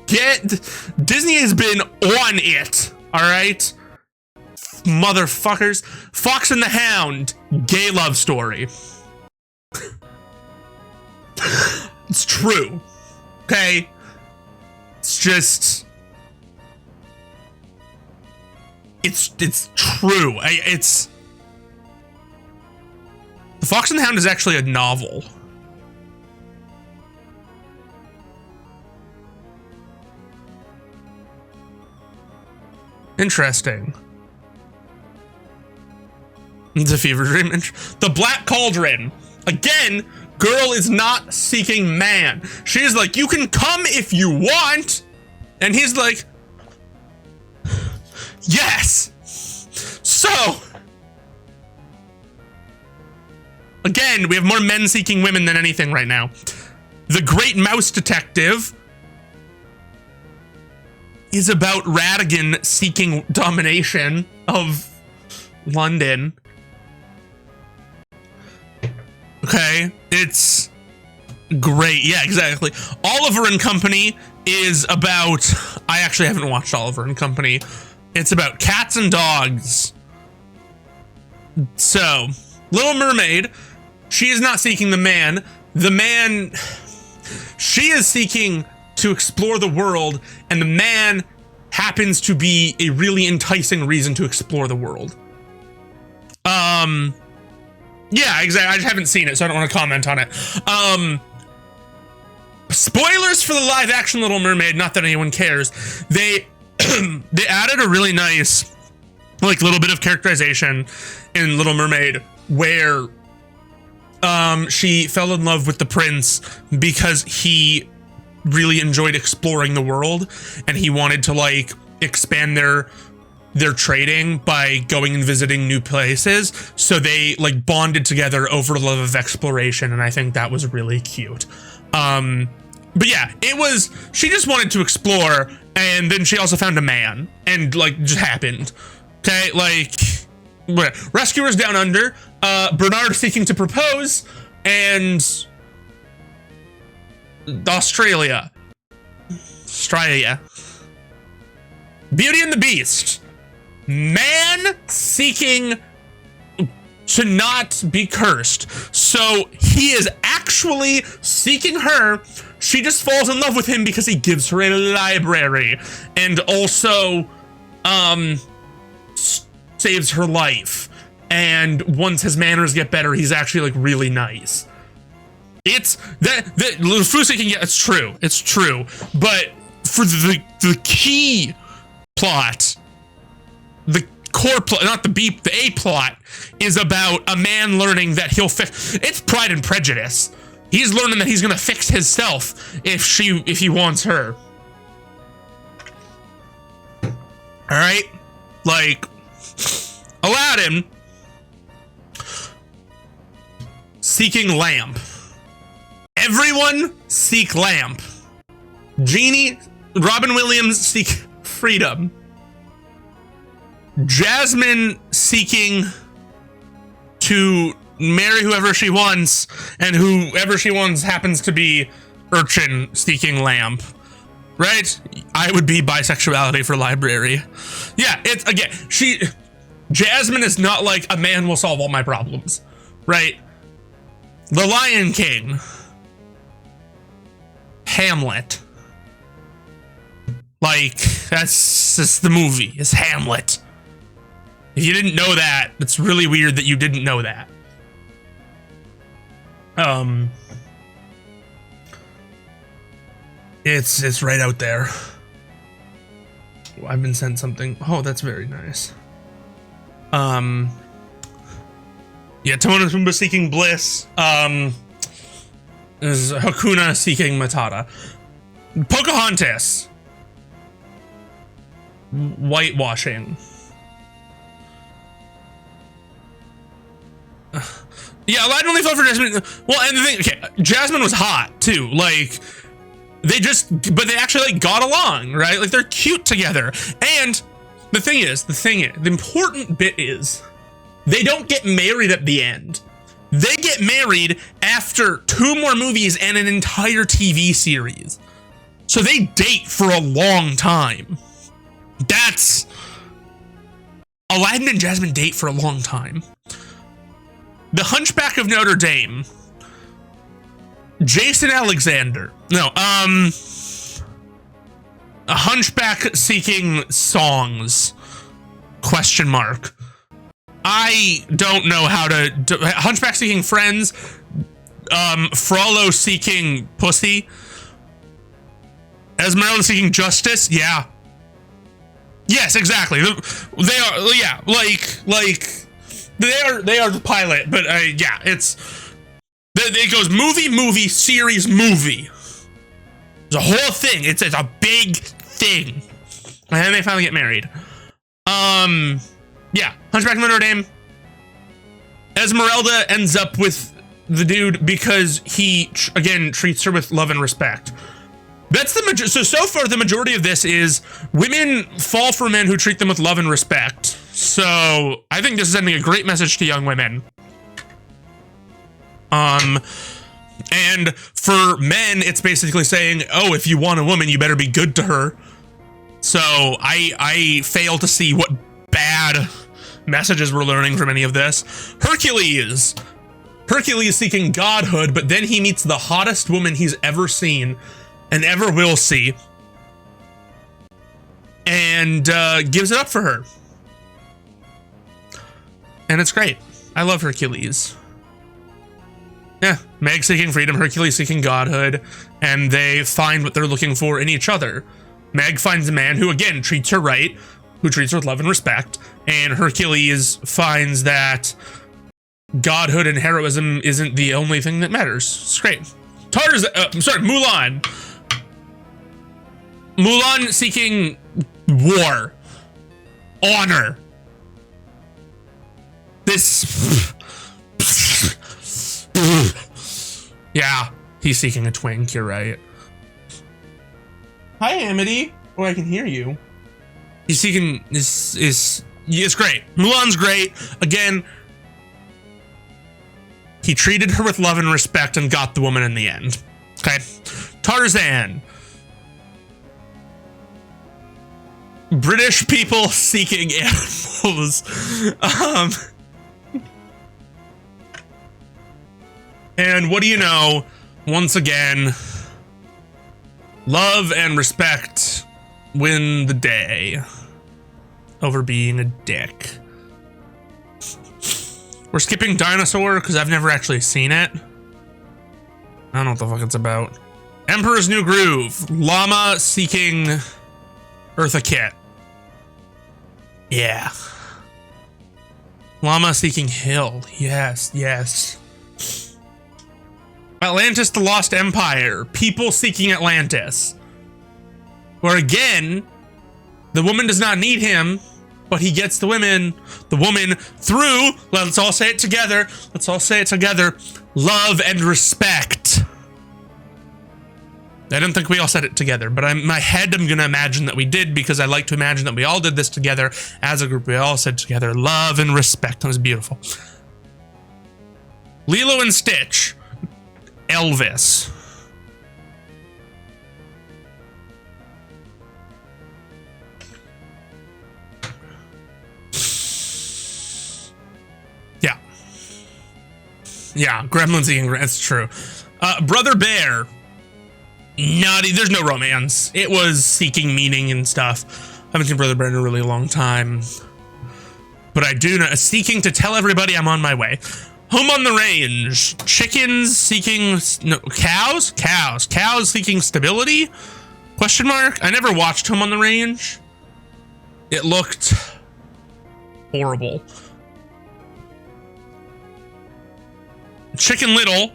Disney has been on it. All right, motherfuckers. Fox and the Hound, gay love story. It's true. Okay, it's just, it's true. It's The Fox and the Hound is actually a novel. Interesting. It's a fever dream. The Black Cauldron. Again, girl is not seeking man. She's like, you can come if you want. And he's like, yes. So, again, we have more men seeking women than anything right now. The Great Mouse Detective is about Radigan seeking domination of London. Okay, it's great. Yeah, exactly. Oliver and Company is about, I actually haven't watched Oliver and Company. It's about cats and dogs. So, Little Mermaid, she is not seeking the man. The man, she is seeking to explore the world, and the man happens to be a really enticing reason to explore the world. Yeah, exactly. I just haven't seen it, so I don't want to comment on it. Spoilers for the live action Little Mermaid, not that anyone cares. They they added a really nice, like, little bit of characterization in Little Mermaid where she fell in love with the prince because he really enjoyed exploring the world, and he wanted to, like, expand their trading by going and visiting new places. So they, like, bonded together over love of exploration, and I think that was really cute. But yeah, it was, she just wanted to explore, And then she also found a man, and like just happened. Okay, like rescuers down under, Bernard seeking to propose, and Australia. Beauty and the Beast. Man seeking to not be cursed. So he is actually seeking her. She just falls in love with him because he gives her a library and also saves her life. And once his manners get better, he's actually like really nice. It's that food seeking, yeah, it's true. It's true. But for the key plot, the core plot, not the A plot, is about a man learning that he'll fix. It's Pride and Prejudice. He's learning that he's gonna fix himself if he wants her. All right, like Aladdin seeking lamp. Everyone seek lamp. Genie, Robin Williams seek freedom. Jasmine seeking to marry whoever she wants, and whoever she wants happens to be Urchin seeking lamp. Right? I would be bisexuality for library. Yeah, it's again, Jasmine is not like a man will solve all my problems. Right? The Lion King. Hamlet. Like, that's just the movie, is Hamlet. If you didn't know that, it's really weird that you didn't know that. It's right out there. I've been sent something. Oh, that's very nice. Yeah, Timon and Pumbaa seeking bliss. Is Hakuna seeking Matata. Pocahontas. Whitewashing. Yeah, Aladdin only fell for Jasmine. Well, and the thing, okay, Jasmine was hot too. Like, but they actually like got along, right? Like they're cute together. And the important bit is they don't get married at the end. They get married after 2 more movies and an entire TV series. So they date for a long time. That's Aladdin and Jasmine date for a long time. The Hunchback of Notre Dame. Jason Alexander. No, a Hunchback seeking songs. Question mark. I don't know how to Hunchback seeking friends. Frollo seeking pussy. Esmeralda seeking justice. Yeah. Yes, exactly. They are. Yeah, like they are the pilot. But yeah, it goes movie, series, movie. It's a whole thing. It's a big thing. And then they finally get married. Yeah, Hunchback of Notre Dame. Esmeralda ends up with the dude because he, again, treats her with love and respect. That's the so far the majority of this is women fall for men who treat them with love and respect. So I think this is sending a great message to young women. And for men, it's basically saying, oh, if you want a woman, you better be good to her. So I fail to see what bad messages we're learning from any of this. Hercules seeking godhood, but then he meets the hottest woman he's ever seen and ever will see, and gives it up for her. And it's great. I love Hercules. Yeah, Meg seeking freedom, Hercules seeking godhood, and they find what they're looking for in each other. Meg finds a man who, again, treats her right, who treats her with love and respect, and Hercules finds that godhood and heroism isn't the only thing that matters. It's great. Mulan. Mulan seeking war. Honor. Yeah, he's seeking a twink, you're right. Hi, Amity. Oh, I can hear you. He's seeking is great. Mulan's great. Again, he treated her with love and respect and got the woman in the end. Okay. Tarzan. British people seeking animals. And what do you know? Once again, love and respect win the day over being a dick. We're skipping dinosaur because I've never actually seen it. I don't know what the fuck it's about. Emperor's New Groove. Llama seeking Eartha Kitt. Yeah. Llama seeking Hill. Yes, yes. Atlantis the Lost Empire. People seeking Atlantis. Where again, the woman does not need him, but he gets the woman through, let's all say it together, love and respect. I don't think we all said it together, but in my head, I'm gonna imagine that we did, because I like to imagine that we all did this together as a group. We all said together, love and respect. That was beautiful. Lilo and Stitch. Elvis. Yeah, Gremlins eating. That's true. Brother Bear. Naughty. There's no romance. It was seeking meaning and stuff. I haven't seen Brother Bear in a really long time, but I do know seeking to tell everybody I'm on my way. Home on the Range. Chickens seeking cows seeking stability? Question mark. I never watched Home on the Range. It looked horrible. Chicken Little.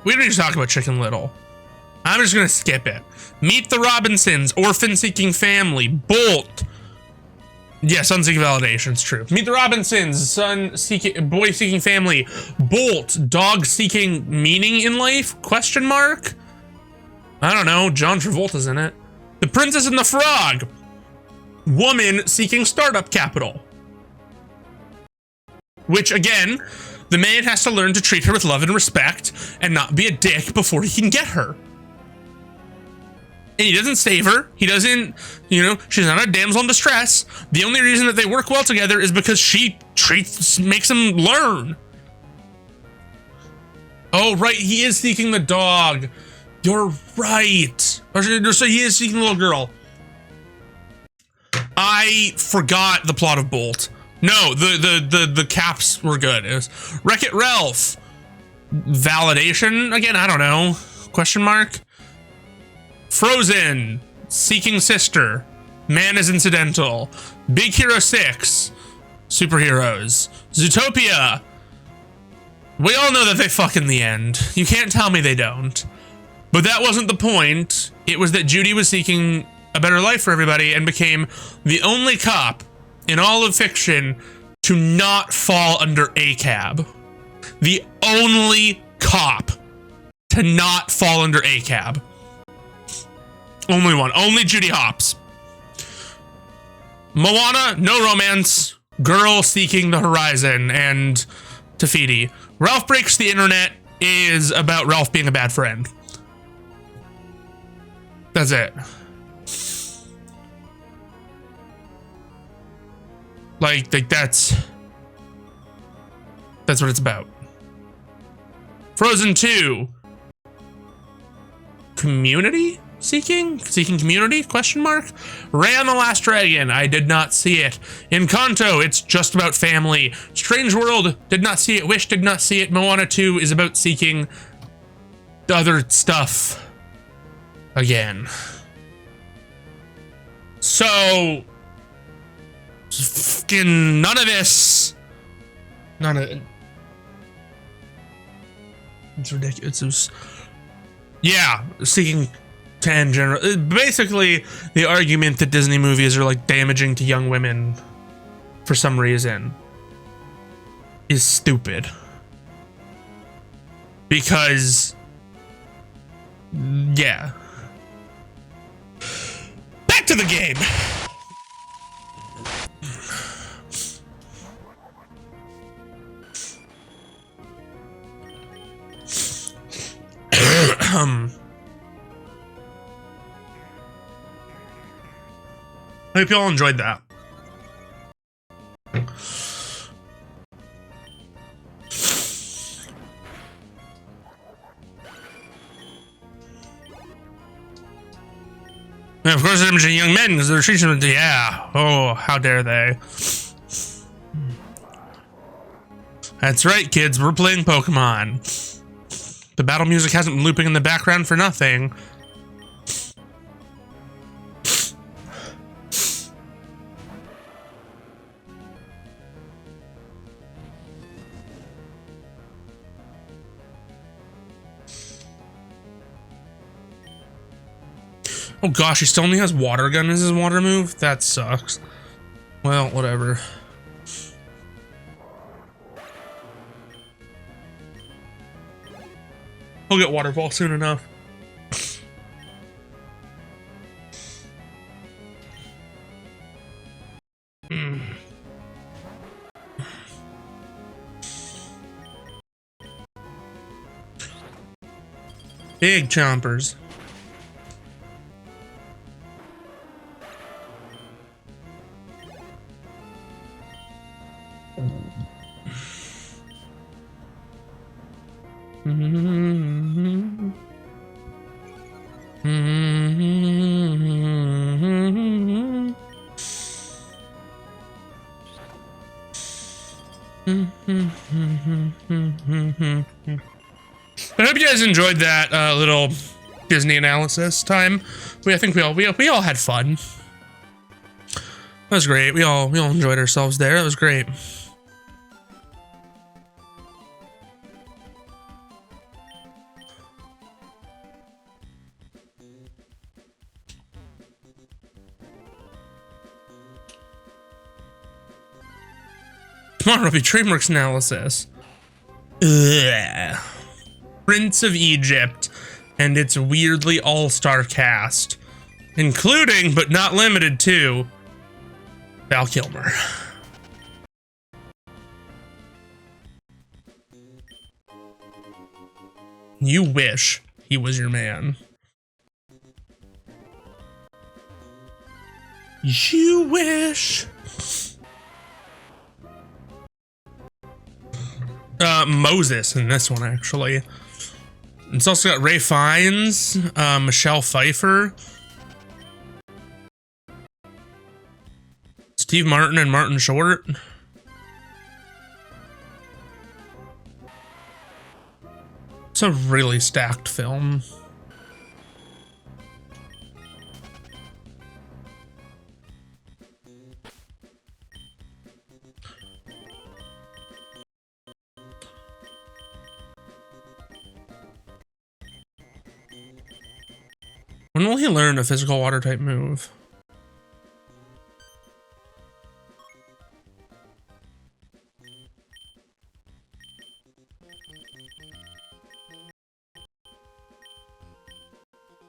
We don't need to talk about Chicken Little. I'm just gonna skip it. Meet the Robinsons. Orphan seeking family. Bolt. Yeah, son seeking validation. It's true. Meet the Robinsons. Boy seeking family. Bolt. Dog seeking meaning in life? Question mark. I don't know. John Travolta's in it. The Princess and the Frog. Woman seeking startup capital. Which, again, the man has to learn to treat her with love and respect and not be a dick before he can get her. And he doesn't save her. He doesn't, she's not a damsel in distress. The only reason that they work well together is because she makes him learn. Oh, right. He is seeking the dog. You're right. So he is seeking the little girl. I forgot the plot of Bolt. No, the caps were good. It was Wreck-It Ralph. Validation? Again, I don't know. Question mark? Frozen. Seeking sister. Man is incidental. Big Hero 6. Superheroes. Zootopia. We all know that they fuck in the end. You can't tell me they don't. But that wasn't the point. It was that Judy was seeking a better life for everybody and became the only cop in all of fiction to not fall under ACAB. The only cop to not fall under ACAB. Only one. Only Judy Hopps. Moana, no romance. Girl seeking the horizon and Tafiti. Ralph Breaks the Internet is about Ralph being a bad friend. That's it. Like that's what it's about. Frozen 2. Community? Seeking community? Question mark? Ray and the Last Dragon. I did not see it. Encanto. It's just about family. Strange World. Did not see it. Wish did not see it. Moana 2 is about seeking other stuff. Again. So fucking none of this. None of it. It's ridiculous. Yeah, seeking 10 general. Basically, the argument that Disney movies are like damaging to young women for some reason is stupid. Because Yeah. Back to the game. I hope you all enjoyed that. And of course, they're imaging young men because they're treating them. Yeah. Oh, how dare they? That's right, kids. We're playing Pokemon. The battle music hasn't been looping in the background for nothing. Oh gosh, he still only has water gun as his water move? That sucks. Well, whatever. He'll get water ball soon enough. Big chompers. I hope you guys enjoyed that little Disney analysis time. I think we all had fun. That was great. We all enjoyed ourselves there. That was great. Tomorrow will be DreamWorks analysis. Ugh. Prince of Egypt and its weirdly all-star cast, including but not limited to Val Kilmer. You wish he was your man. You wish. Moses in this one, actually. It's also got Ray Fiennes, Michelle Pfeiffer, Steve Martin and Martin Short. It's a really stacked film. When will he learn a physical water type move?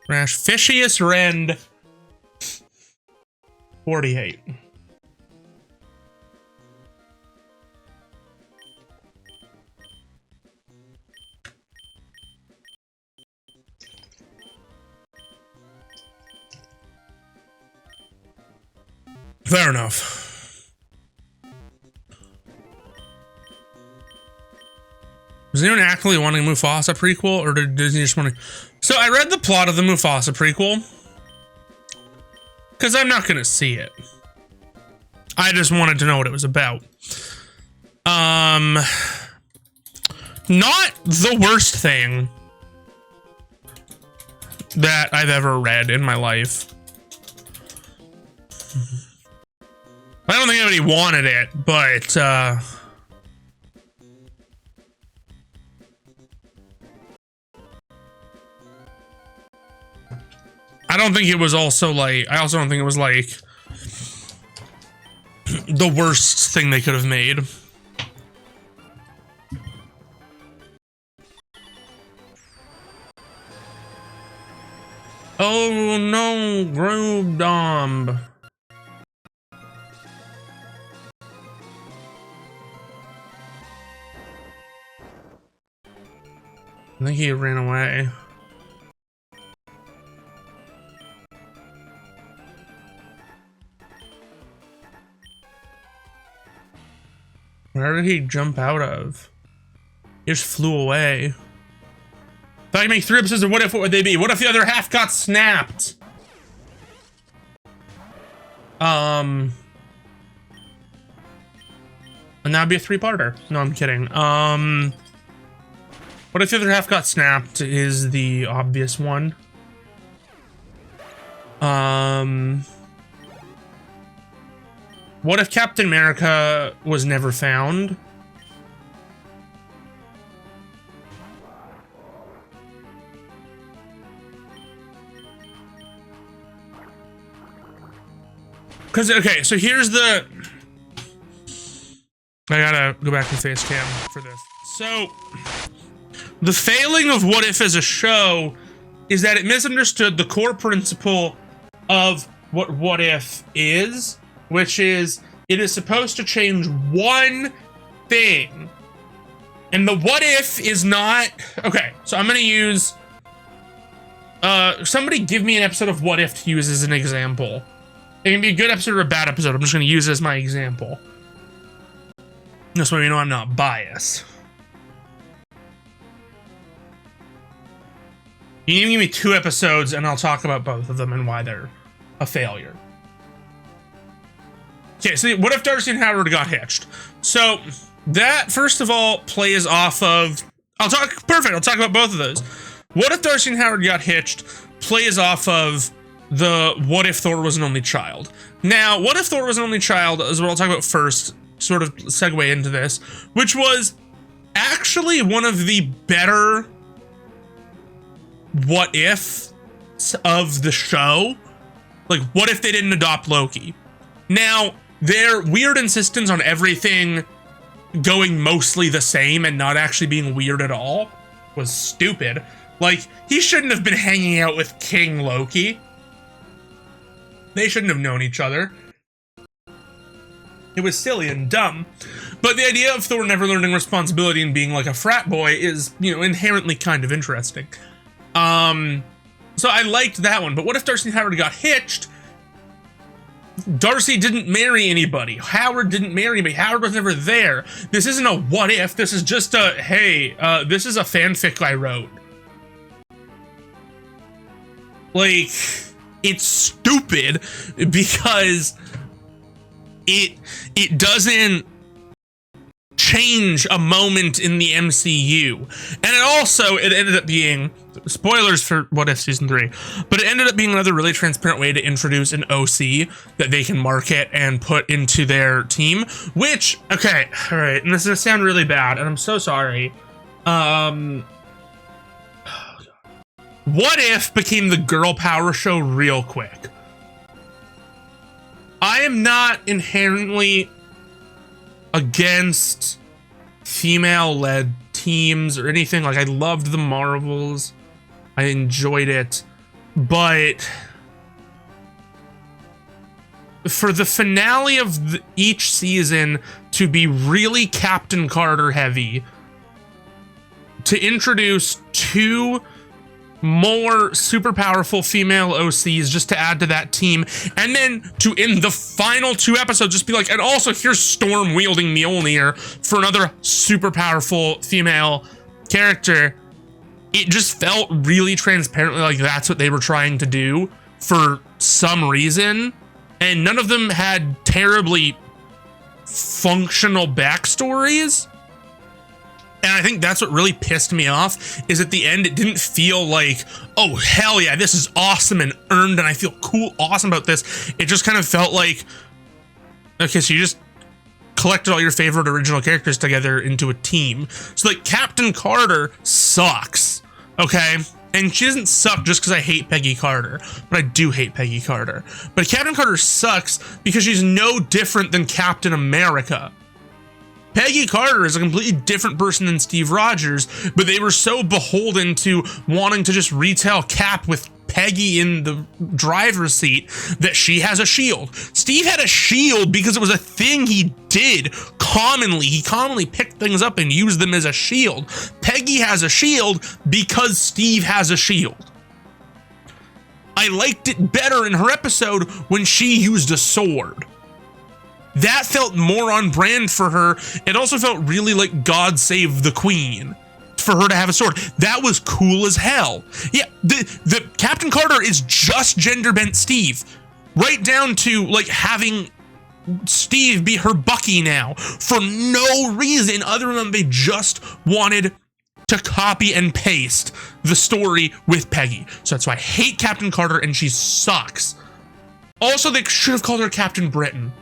Rash Fishious Rend 48. Fair enough. Was anyone actually wanting a Mufasa prequel, or did Disney just want to? So I read the plot of the Mufasa prequel because I'm not going to see it. I just wanted to know what it was about. Not the worst thing that I've ever read in my life. I don't think anybody wanted it, but I don't think it was also like, I also don't think it was like the worst thing they could have made. Oh no, Groove Domb. I think he ran away. Where did he jump out of? He just flew away. If I could make 3 episodes of What If, what would they be? What if the other half got snapped? And that'd be a 3-parter. No, I'm kidding. What if the other half got snapped is the obvious one. What if Captain America was never found? Because, okay, so here's the... I gotta go back to face cam for this. So, the failing of What If as a show is that it misunderstood the core principle of what If is, which is it is supposed to change one thing. And the What If is not... Okay, so I'm gonna use... somebody give me an episode of What If to use as an example. It can be a good episode or a bad episode. I'm just gonna use it as my example. This way you know I'm not biased. You can give me 2 episodes and I'll talk about both of them and why they're a failure. Okay, so what if Darcy and Howard got hitched? So that, first of all, plays off of... I'll talk about both of those. What if Darcy and Howard got hitched plays off of the what if Thor was an only child. Now, what if Thor was an only child is what I'll talk about first, sort of segue into this, which was actually one of the better what if of the show. Like, what if they didn't adopt Loki? Now, their weird insistence on everything going mostly the same and not actually being weird at all was stupid. Like, he shouldn't have been hanging out with King Loki. They shouldn't have known each other. It was silly and dumb. But the idea of Thor never learning responsibility and being like a frat boy is, you know, inherently kind of interesting. So I liked that one. But what if Darcy and Howard got hitched? Darcy didn't marry anybody. Howard didn't marry anybody. Howard was never there. This isn't a what if. This is just a, hey, this is a fanfic I wrote. Like, it's stupid because it doesn't change a moment in the MCU. And it ended up being, spoilers for What If Season 3, but it ended up being another really transparent way to introduce an OC that they can market and put into their team, which, okay, all right, and this is gonna sound really bad, and I'm so sorry. What If became the girl power show real quick. I am not inherently against female-led teams or anything. Like, I loved the Marvels. I enjoyed it. But for the finale of each season to be really Captain Carter heavy, to introduce 2 more super powerful female OCs just to add to that team, and then to in the final 2 episodes just be like, and also here's Storm wielding Mjolnir for another super powerful female character. It just felt really transparently like that's what they were trying to do for some reason, and none of them had terribly functional backstories. And I think that's what really pissed me off, is at the end, it didn't feel like, oh, hell yeah, this is awesome and earned, and I feel cool, awesome about this. It just kind of felt like, okay, so you just collected all your favorite original characters together into a team. So, like, Captain Carter sucks, okay? And she doesn't suck just because I hate Peggy Carter, but I do hate Peggy Carter. But Captain Carter sucks because she's no different than Captain America. Peggy Carter is a completely different person than Steve Rogers, but they were so beholden to wanting to just retell Cap with Peggy in the driver's seat that she has a shield. Steve had a shield because it was a thing he did commonly. He commonly picked things up and used them as a shield. Peggy has a shield because Steve has a shield. I liked it better in her episode when she used a sword. That felt more on brand for her. It also felt really like God Save the Queen for her to have a sword. That was cool as hell. Yeah, the Captain Carter is just gender bent Steve, right down to like having Steve be her Bucky now for no reason other than they just wanted to copy and paste the story with Peggy. So that's why I hate Captain Carter and she sucks. Also, they should have called her Captain Britain.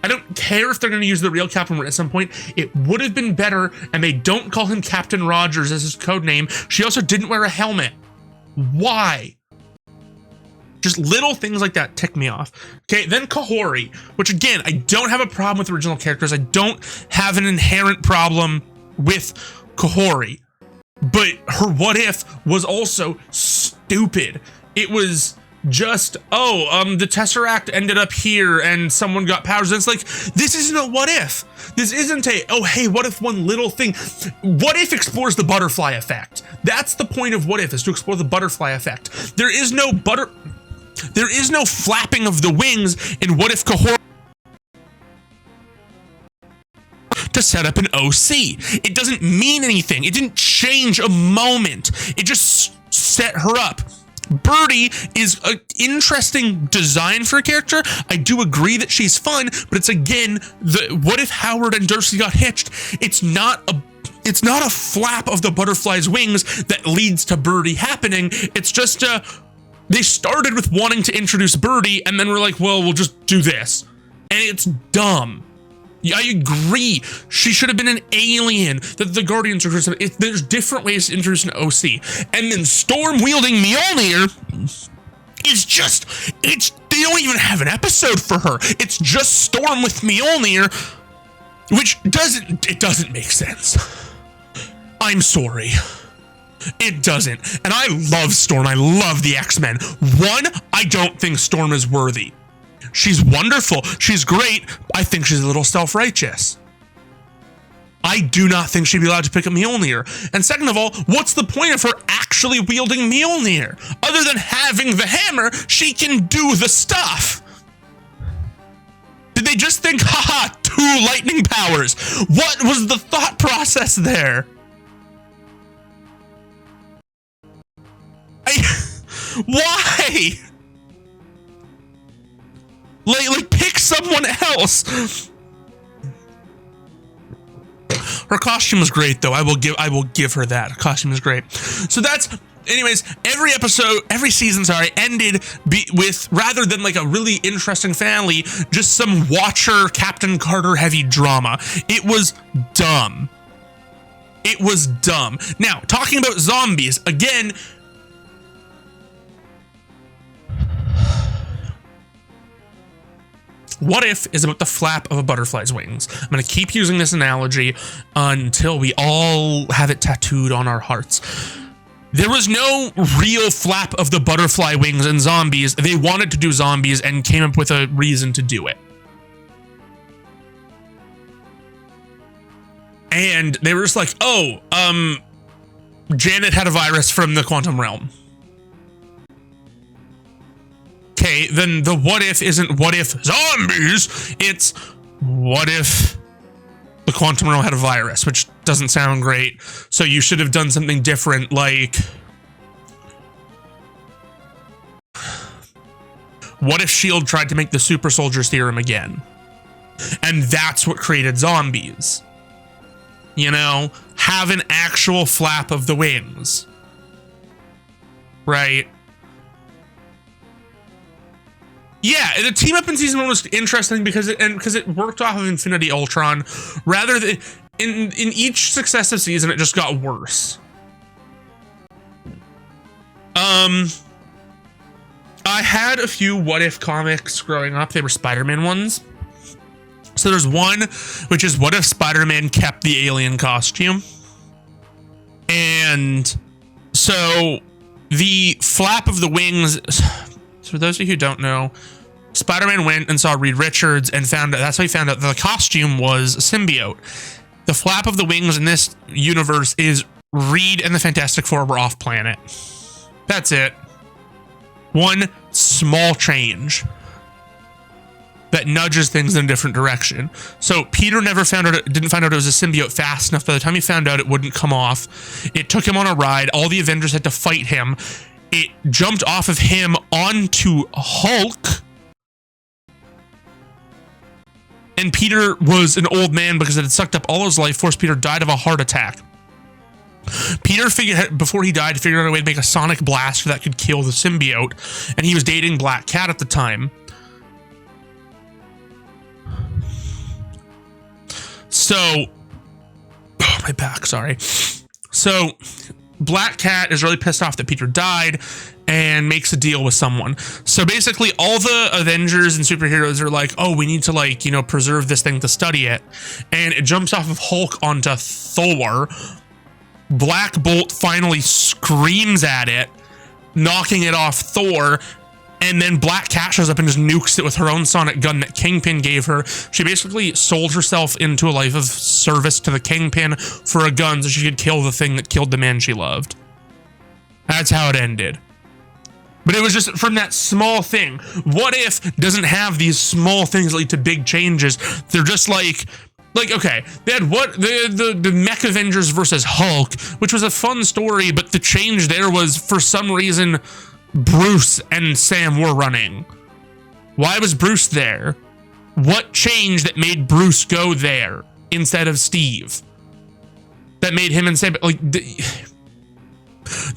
I don't care if they're going to use the real Captain Britain at some point. It would have been better, and they don't call him Captain Rogers as his code name. She also didn't wear a helmet. Why? Just little things like that tick me off. Okay, then Kahori, which again, I don't have a problem with original characters. I don't have an inherent problem with Kahori. But her what if was also stupid. It was just, the Tesseract ended up here and someone got powers. And it's like, this isn't a what if. This isn't a, oh, hey, what if one little thing? What if explores the butterfly effect? That's the point of what if, is to explore the butterfly effect. There is no flapping of the wings in what if Kahori to set up an OC. It doesn't mean anything. It didn't change a moment. It just set her up. Birdie is an interesting design for a character. I do agree that she's fun, but it's again, what if Howard and Darcy got hitched? It's not a flap of the butterfly's wings that leads to Birdie happening. It's just they started with wanting to introduce Birdie and then we're like, well, we'll just do this. And it's dumb. I agree. She should have been an alien that the Guardians are. There's different ways to introduce an OC. And then Storm wielding Mjolnir is just, they don't even have an episode for her. It's just Storm with Mjolnir, which doesn't make sense. I'm sorry. It doesn't. And I love Storm. I love the X-Men. One, I don't think Storm is worthy. She's wonderful. She's great. I think she's a little self-righteous. I do not think she'd be allowed to pick up Mjolnir. And second of all, what's the point of her actually wielding Mjolnir? Other than having the hammer, she can do the stuff. Did they just think, haha, 2 lightning powers? What was the thought process there? Why? Like pick someone else. Her costume was great though. I will give her that. Her costume is great. So that's, anyways, every season, ended with, rather than like a really interesting finale, just some Watcher Captain Carter heavy drama. It was dumb. It was dumb. Now, talking about zombies, again, what if is about the flap of a butterfly's wings. I'm going to keep using this analogy until we all have it tattooed on our hearts. There was no real flap of the butterfly wings in zombies. They wanted to do zombies and came up with a reason to do it. And they were just like, Janet had a virus from the quantum realm. Okay, then the what if isn't what if zombies, it's what if the quantum realm had a virus, which doesn't sound great. So you should have done something different, like what if S.H.I.E.L.D. tried to make the super soldier serum again? And that's what created zombies. You know, have an actual flap of the wings. Right? Yeah, the team up in season 1 was interesting because it worked off of Infinity Ultron, rather than in each successive season it just got worse. I had a few what if comics growing up. They were Spider-Man ones. So there's one which is what if Spider-Man kept the alien costume. And so the flap of the wings. So for those of you who don't know, Spider-Man went and saw Reed Richards and found out, that's how he found out the costume was a symbiote. The flap of the wings in this universe is Reed and the Fantastic Four were off planet. That's it. One small change that nudges things in a different direction. So Peter never didn't find out it was a symbiote fast enough. By the time he found out, it wouldn't come off. It took him on a ride. All the Avengers had to fight him. It jumped off of him onto Hulk. And Peter was an old man because it had sucked up all his life force. Peter died of a heart attack. Peter before he died, figured out a way to make a sonic blaster that could kill the symbiote. And he was dating Black Cat at the time. So, oh, my back, sorry. So, Black Cat is really pissed off that Peter died and makes a deal with someone. So basically all the Avengers and superheroes are like, oh, we need to, like, you know, preserve this thing to study it. And it jumps off of Hulk onto Thor. Black Bolt finally screams at it, knocking it off Thor. And then Black Cat shows up and just nukes it with her own sonic gun that Kingpin gave her. She basically sold herself into a life of service to the Kingpin for a gun so she could kill the thing that killed the man she loved. That's how it ended. But it was just from that small thing. What If doesn't have these small things that lead to big changes. They're just like okay, they had the Mech Avengers versus Hulk, which was a fun story, but the change there was, for some reason, Bruce and Sam were running. Why was Bruce there? What changed that made Bruce go there instead of Steve? That made him and Sam, like,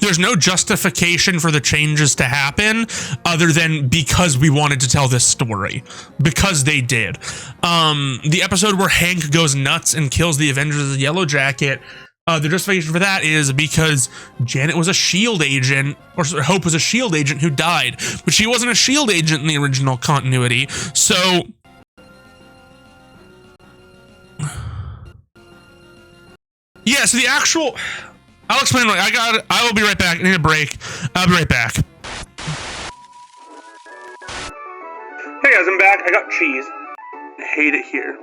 there's no justification for the changes to happen other than because we wanted to tell this story. Because they did. The episode where Hank goes nuts and kills the Avengers as a Yellow Jacket, the justification for that is because Janet was a S.H.I.E.L.D. agent, or Hope was a S.H.I.E.L.D. agent who died, but she wasn't a S.H.I.E.L.D. agent in the original continuity. So, yeah, so the actual, I'll explain. I will be right back. I need a break. I'll be right back. Hey guys, I'm back. I got cheese. I hate it here.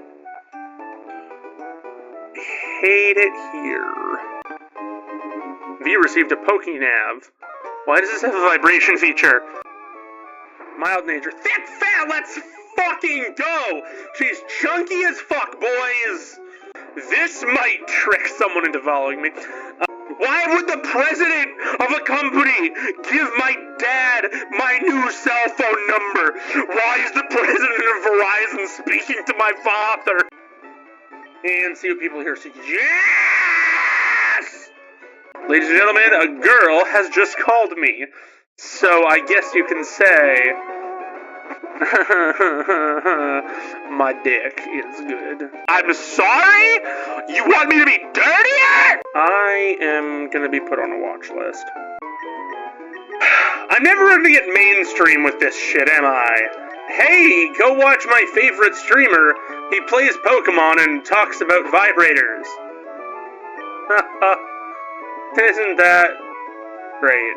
Hate it here. V received a Pokénav. Why does this have a vibration feature? Mild nature. Thick fat, let's fucking go! She's chunky as fuck, boys! This might trick someone into following me. Why would the president of a company give my dad my new cell phone number? Why is the president of Verizon speaking to my father? And see what people here say. Yes! Ladies and gentlemen, a girl has just called me. So I guess you can say my dick is good. I'm sorry? You want me to be dirtier? I am gonna be put on a watch list. I'm never gonna get mainstream with this shit, am I? Hey, go watch my favorite streamer. He plays Pokémon and talks about vibrators. Isn't that great?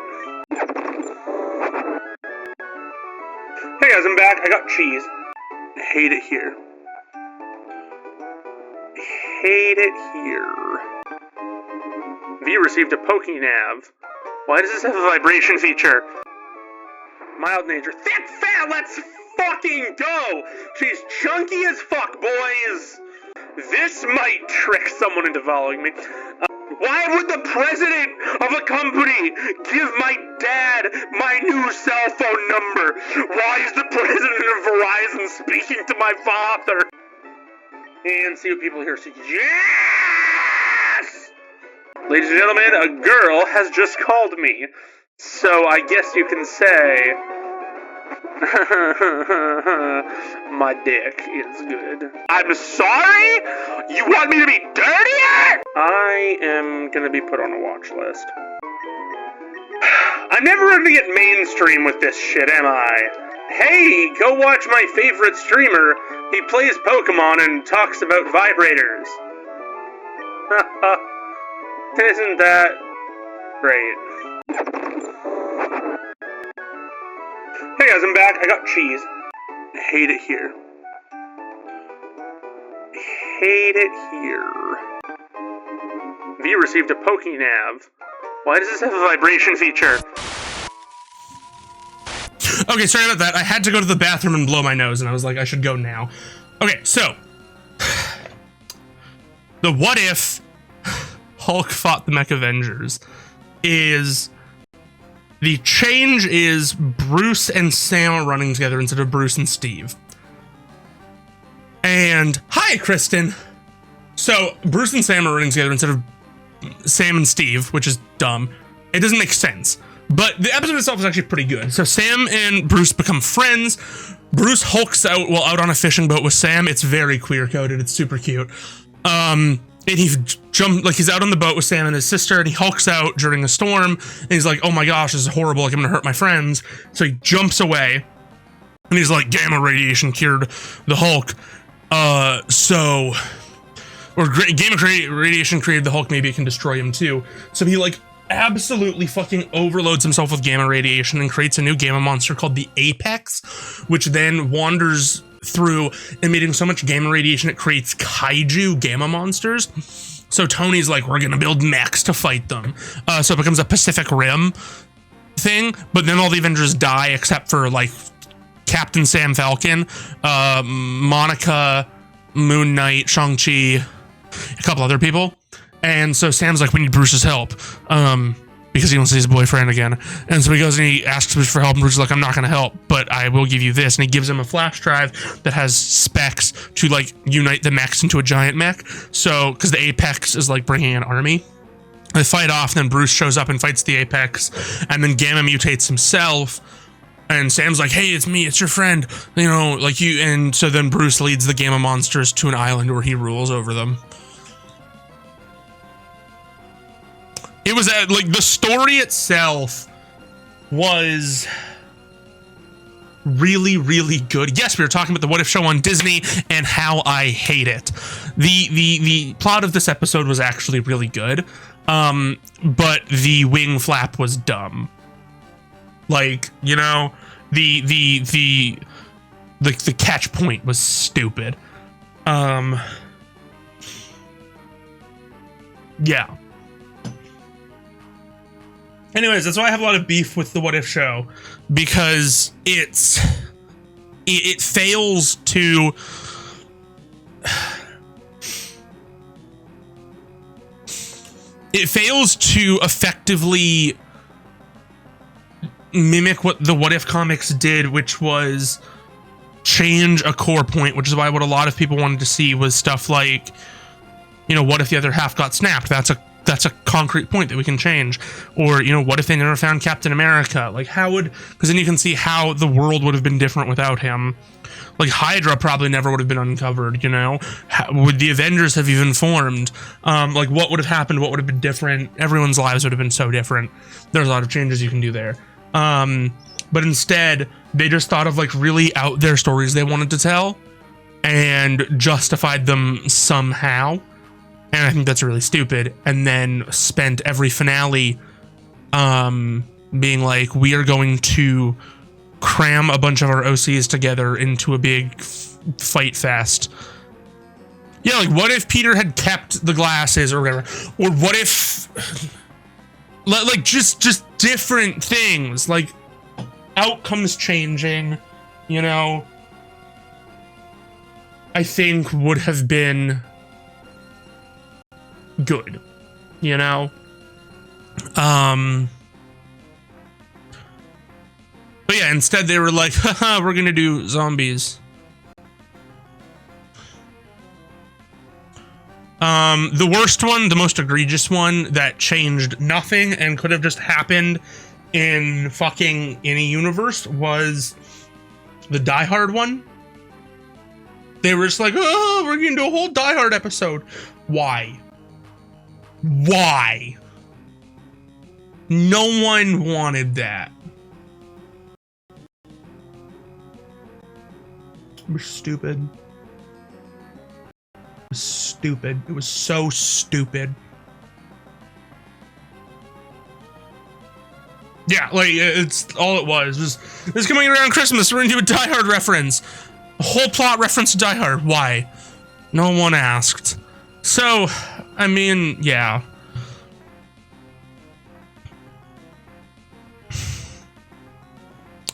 Hey guys, I'm back. I got cheese. I hate it here. Hate it here. V received a Pokénav. Why does this have a vibration feature? Mild nature. Thick fat, let's fucking go! She's chunky as fuck, boys! This might trick someone into following me. Why would the president of a company give my dad my new cell phone number? Why is the president of Verizon speaking to my father? And see what people here say. Yes! Ladies and gentlemen, a girl has just called me. So I guess you can say my dick is good. I'm sorry? You want me to be dirtier? I am gonna be put on a watch list. I'm never gonna get mainstream with this shit, am I? Hey, go watch my favorite streamer. He plays Pokémon and talks about vibrators. Isn't that great? Hey guys, I'm back. I got cheese. I hate it here. Hate it here. V received a Pokénav. Why does this have a vibration feature? Okay, sorry about that. I had to go to the bathroom and blow my nose, and I was like, I should go now. Okay, so the what if Hulk fought the Mech Avengers is the change is Bruce and Sam are running together instead of Bruce and Steve. And hi, Kristen. So Bruce and Sam are running together instead of Sam and Steve, which is dumb. It doesn't make sense. But the episode itself is actually pretty good. So Sam and Bruce become friends. Bruce hulks out while out on a fishing boat with Sam. It's very queer coded. It's super cute. And he's out on the boat with Sam and his sister, and he hulks out during a storm, and he's like, oh my gosh, this is horrible, like I'm gonna hurt my friends. So he jumps away, and he's like, gamma radiation cured the Hulk. Gamma radiation created the Hulk, maybe it can destroy him too. So he like absolutely fucking overloads himself with gamma radiation and creates a new gamma monster called the Apex, which then wanders through emitting so much gamma radiation it creates kaiju gamma monsters. So Tony's like, we're gonna build mechs to fight them. So it becomes a Pacific Rim thing, but then all the Avengers die except for like Captain Sam Falcon, Monica, Moon Knight, Shang-Chi, a couple other people. And so Sam's like, we need Bruce's help, because he wants to see his boyfriend again. And so he goes and he asks Bruce for help, and Bruce is like, I'm not going to help, but I will give you this. And he gives him a flash drive that has specs to like unite the mechs into a giant mech. So, because the Apex is like bringing an army. They fight off, then Bruce shows up and fights the Apex, and then Gamma mutates himself. And Sam's like, hey, it's me, it's your friend, you know, like you. And so then Bruce leads the Gamma monsters to an island where he rules over them. It was like the story itself was really, really good. Yes, we were talking about the What If show on Disney and how I hate it. The plot of this episode was actually really good, but the wing flap was dumb. Like, you know, the catch point was stupid. Yeah. Anyways, that's why I have a lot of beef with the What If show, because it fails to effectively mimic what the What If comics did, which was change a core point, which is why what a lot of people wanted to see was stuff like, you know, what if the other half got snapped? That's a concrete point that we can change. Or, you know, what if they never found Captain America? Like, how would, because then you can see how the world would have been different without him. Like, Hydra probably never would have been uncovered, you know? How, would the Avengers have even formed? Like, what would have happened? What would have been different? Everyone's lives would have been so different. There's a lot of changes you can do there. But instead, they just thought of, like, really out there stories they wanted to tell and justified them somehow. And I think that's really stupid. And then spent every finale being like, we are going to cram a bunch of our OCs together into a big fight fest. Yeah, like, what if Peter had kept the glasses or whatever? Or what if, like, just different things, like outcomes changing, you know, I think would have been good, you know? But yeah, instead they were like, haha, we're gonna do zombies. The worst one, the most egregious one that changed nothing and could have just happened in fucking any universe was the Die Hard one. They were just like, oh, we're gonna do a whole Die Hard episode. Why? Why? No one wanted that. It was stupid. It was stupid. It was so stupid. Yeah, like, it's all it was this coming around Christmas, we're gonna do a Die Hard reference. A whole plot reference to Die Hard. Why? No one asked. So, I mean, yeah.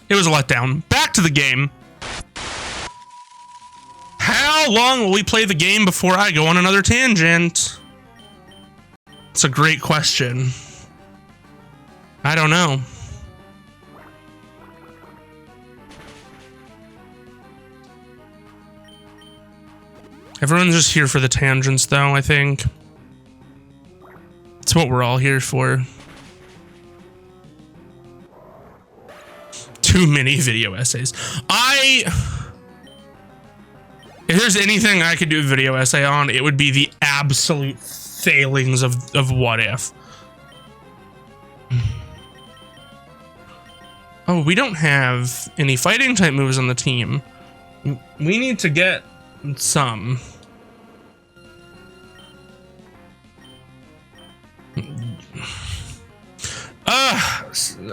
It was a letdown. Back to the game. How long will we play the game before I go on another tangent? It's a great question. I don't know. Everyone's just here for the tangents, though, I think. It's what we're all here for. Too many video essays. If there's anything I could do a video essay on, it would be the absolute failings of What If. Oh, we don't have any fighting type moves on the team. We need to get some.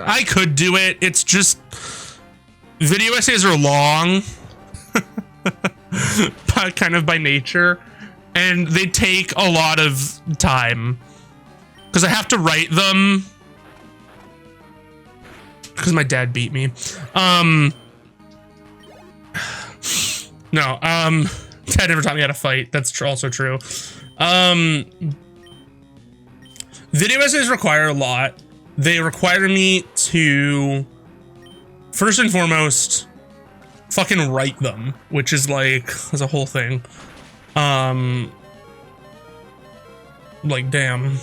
I could do it. It's just video essays are long, but kind of by nature, and they take a lot of time because I have to write them. Because my dad beat me. No, Dad never taught me how to fight. That's also true. Video essays require a lot. They require me to, first and foremost, fucking write them, which is like, is a whole thing. Like, damn.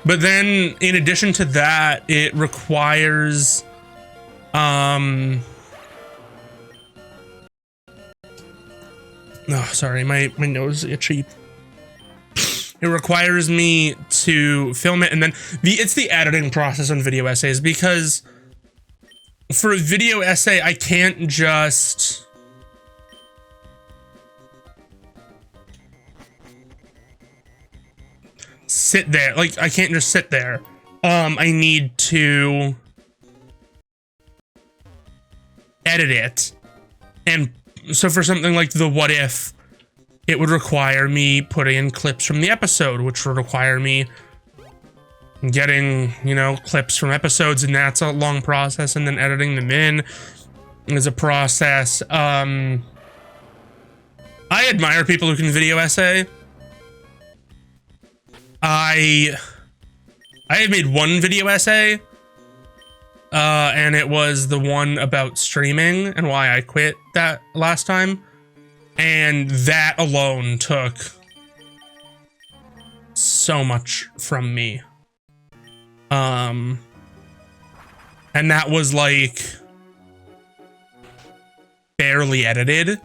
But then, in addition to that, it requires, oh, sorry, my nose is itchy. It requires me to film it, and then it's the editing process on video essays, because for a video essay, I can't just sit there. Like, I can't just sit there. I need to edit it. And so for something like the What If, it would require me putting in clips from the episode, which would require me getting, you know, clips from episodes, and that's a long process, and then editing them in is a process. I admire people who can video essay. I have made one video essay, and it was the one about streaming and why I quit that last time. And that alone took so much from me. And that was like barely edited.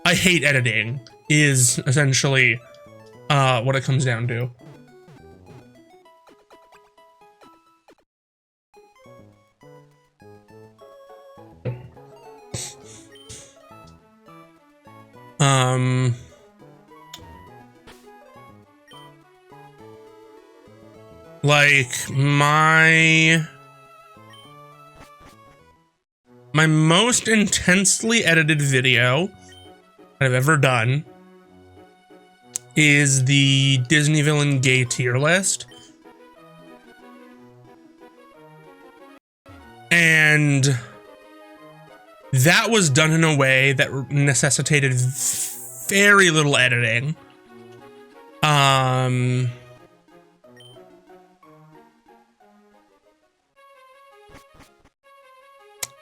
I hate editing is essentially what it comes down to. Like my most intensely edited video that I've ever done is the Disney villain gay tier list. And that was done in a way that necessitated very little editing.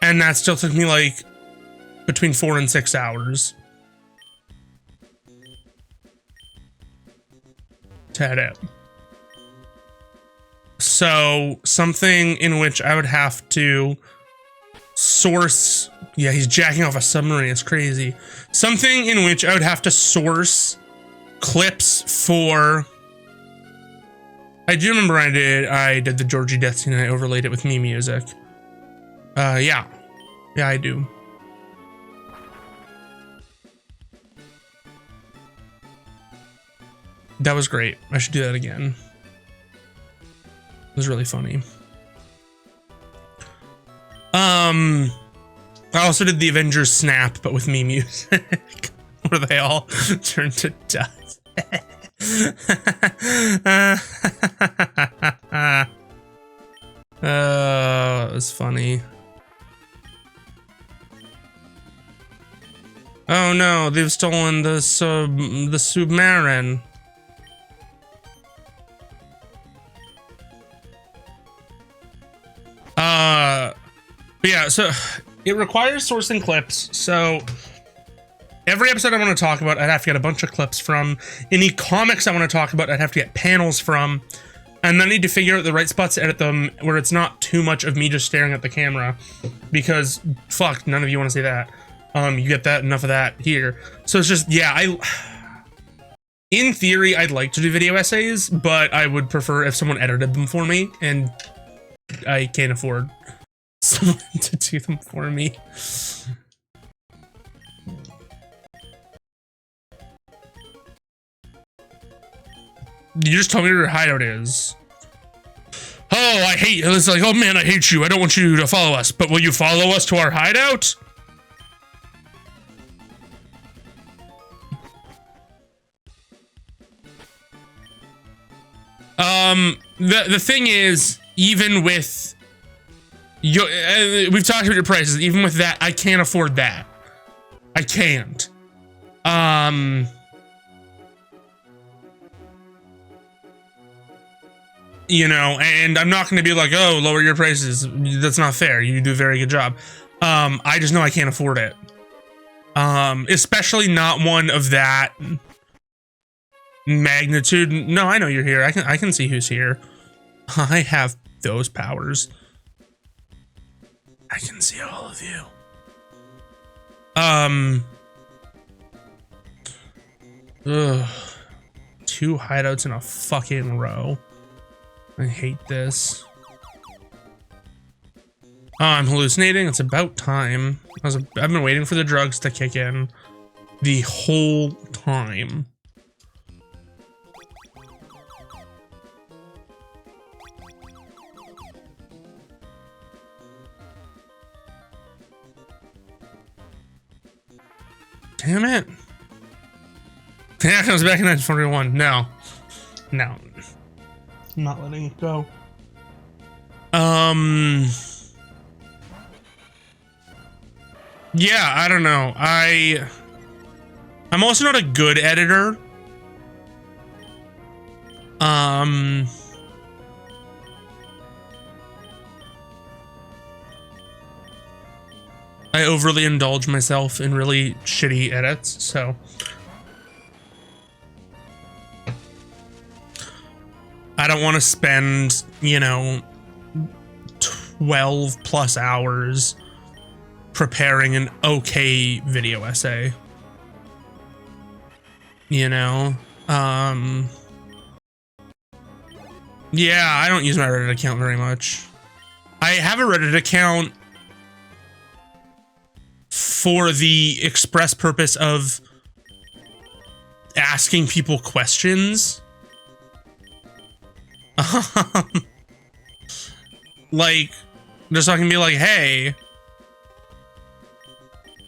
And that still took me like between 4 and 6 hours to edit. So something in which I would have to source, yeah, he's jacking off a submarine, it's crazy. Something in which I would have to source clips for. I do remember I did the Georgie death scene and I overlaid it with me music. Yeah, I do. That was great. I should do that again. It was really funny. I also did the Avengers Snap, but with me music, where they all turned to dust. It was funny. Oh no, they've stolen the submarine. But yeah, so it requires sourcing clips. So every episode I want to talk about, I'd have to get a bunch of clips from. Any comics I want to talk about, I'd have to get panels from. And then I need to figure out the right spots to edit them where it's not too much of me just staring at the camera. Because, fuck, none of you want to see that. You get that, enough of that here. So it's just, yeah, in theory, I'd like to do video essays, but I would prefer if someone edited them for me, and I can't afford someone to do them for me. You just told me where your hideout is. Oh, I hate, it's like, oh man, I hate you. I don't want you to follow us, but will you follow us to our hideout? The thing is, even with your, we've talked about your prices, even with that, I can't afford that. I can't. You know, and I'm not going to be like, oh, lower your prices. That's not fair. You do a very good job. I just know I can't afford it. Especially not one of that magnitude. No, I know you're here. I can see who's here. I have those powers. I can see all of you. Ugh. 2 hideouts in a fucking row. I hate this. Oh, I'm hallucinating. It's about time. I've been waiting for the drugs to kick in the whole time. Damn it. Yeah, it comes back in 1941. No. No. I'm not letting it go. Yeah, I don't know. I'm also not a good editor. I overly indulge myself in really shitty edits, so I don't want to spend, you know, 12 plus hours preparing an okay video essay. You know? Yeah, I don't use my Reddit account very much. I have a Reddit account for the express purpose of asking people questions. Like, just so I can be like, hey,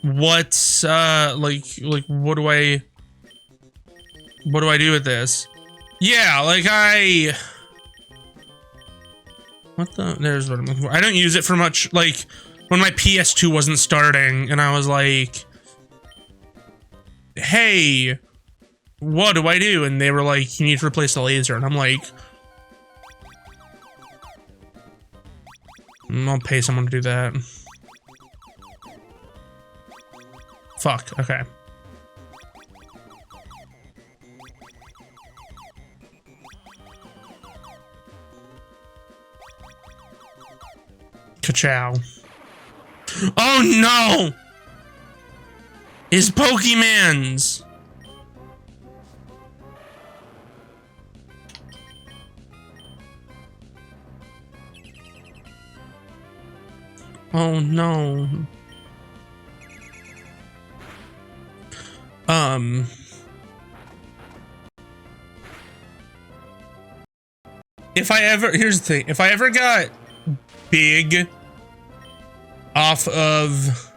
what's, like, what do I do with this? Yeah, like, what the, there's what I'm looking for. I don't use it for much, like, when my PS2 wasn't starting, and I was like, hey, what do I do? And they were like, you need to replace the laser. And I'm like, I'll pay someone to do that. Fuck, okay. Ka-chow. Oh no! His Pokemons! Oh no. If I ever, here's the thing, if I ever got big off of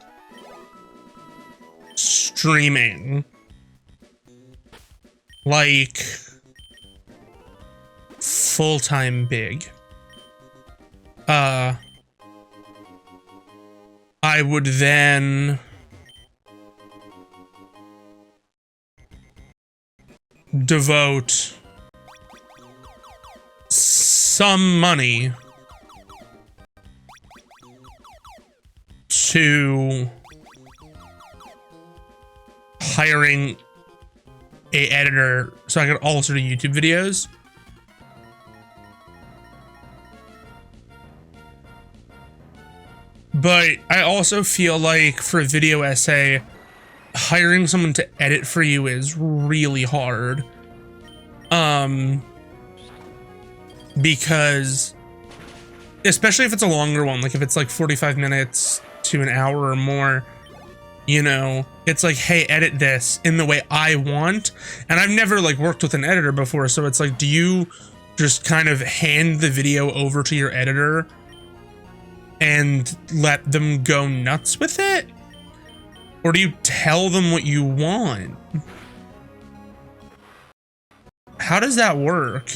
streaming, like full-time big, I would then devote some money to hiring a editor so I could also do YouTube videos. But I also feel like for a video essay, hiring someone to edit for you is really hard. Because especially if it's a longer one, like if it's like 45 minutes to an hour or more, you know, it's like, hey, edit this in the way I want. And I've never like worked with an editor before. So it's like, do you just kind of hand the video over to your editor and let them go nuts with it? Or do you tell them what you want? How does that work?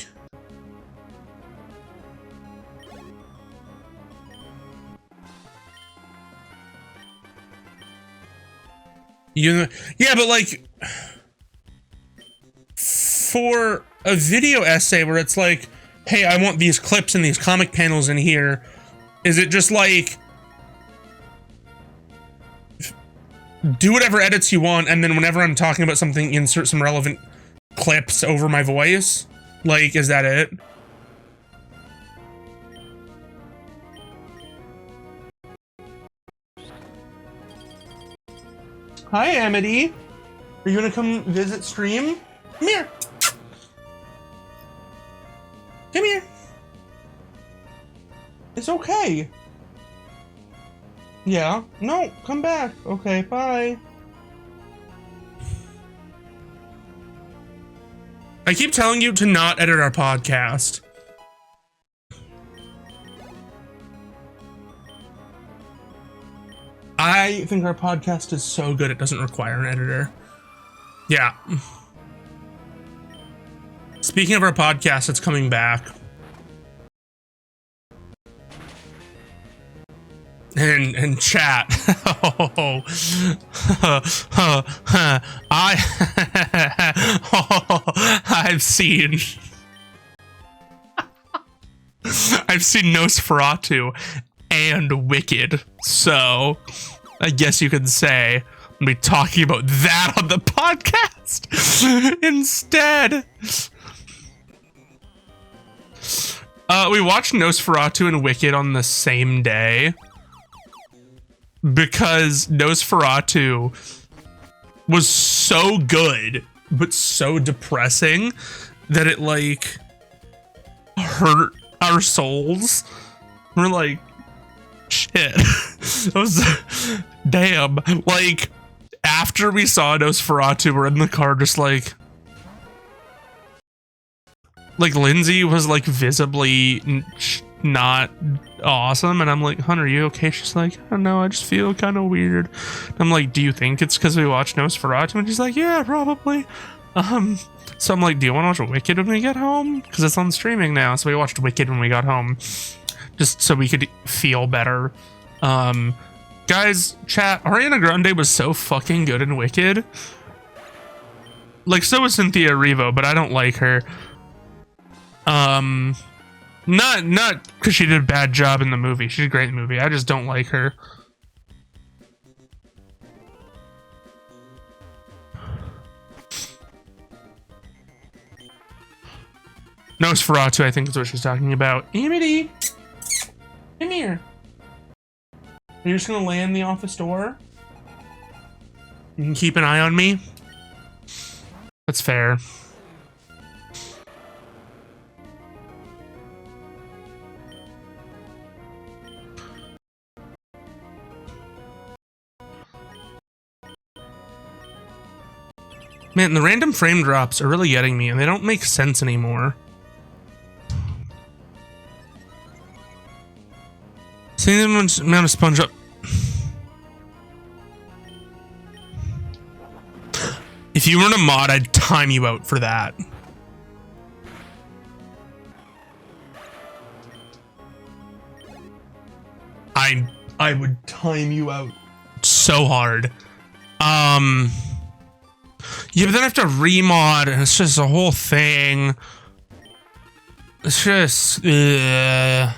Yeah, but like for a video essay where it's like, hey, I want these clips and these comic panels in here, is it just like do whatever edits you want, and then whenever I'm talking about something, insert some relevant clips over my voice? Like, is that it? Hi, Amity. Are you gonna come visit stream? Come here. Come here. It's okay. Yeah. No, come back. Okay, bye. I keep telling you to not edit our podcast. I think our podcast is so good it doesn't require an editor. Yeah. Speaking of our podcast, it's coming back. And chat. I've seen Nosferatu and Wicked, so I guess you could say I'll be talking about that on the podcast instead. We watched Nosferatu and Wicked on the same day because Nosferatu was so good but so depressing that it like hurt our souls. We're like, shit. That was damn. Like after we saw Nosferatu, we're in the car just like Lindsay was like visibly not awesome, and I'm like, Hunter, are you okay? She's like, I don't know, I just feel kind of weird. I'm like, do you think it's because we watched Nosferatu? And she's like, yeah, probably. So I'm like, do you want to watch Wicked when we get home? Because it's on streaming now. So we watched Wicked when we got home, just so we could feel better. Guys, chat, Ariana Grande was so fucking good in Wicked. Like, so was Cynthia Erivo, but I don't like her. Not because she did a bad job in the movie. She did great in the movie. I just don't like her. Nosferatu, I think is what she's talking about. Amity, come here. Are you just gonna lay in the office door? You can keep an eye on me. That's fair. Man, the random frame drops are really getting me, and they don't make sense anymore. Same amount of SpongeBob. If you weren't a mod, I'd time you out for that. I would time you out so hard. Yeah, but then I have to remod, and it's just a whole thing. It's just, I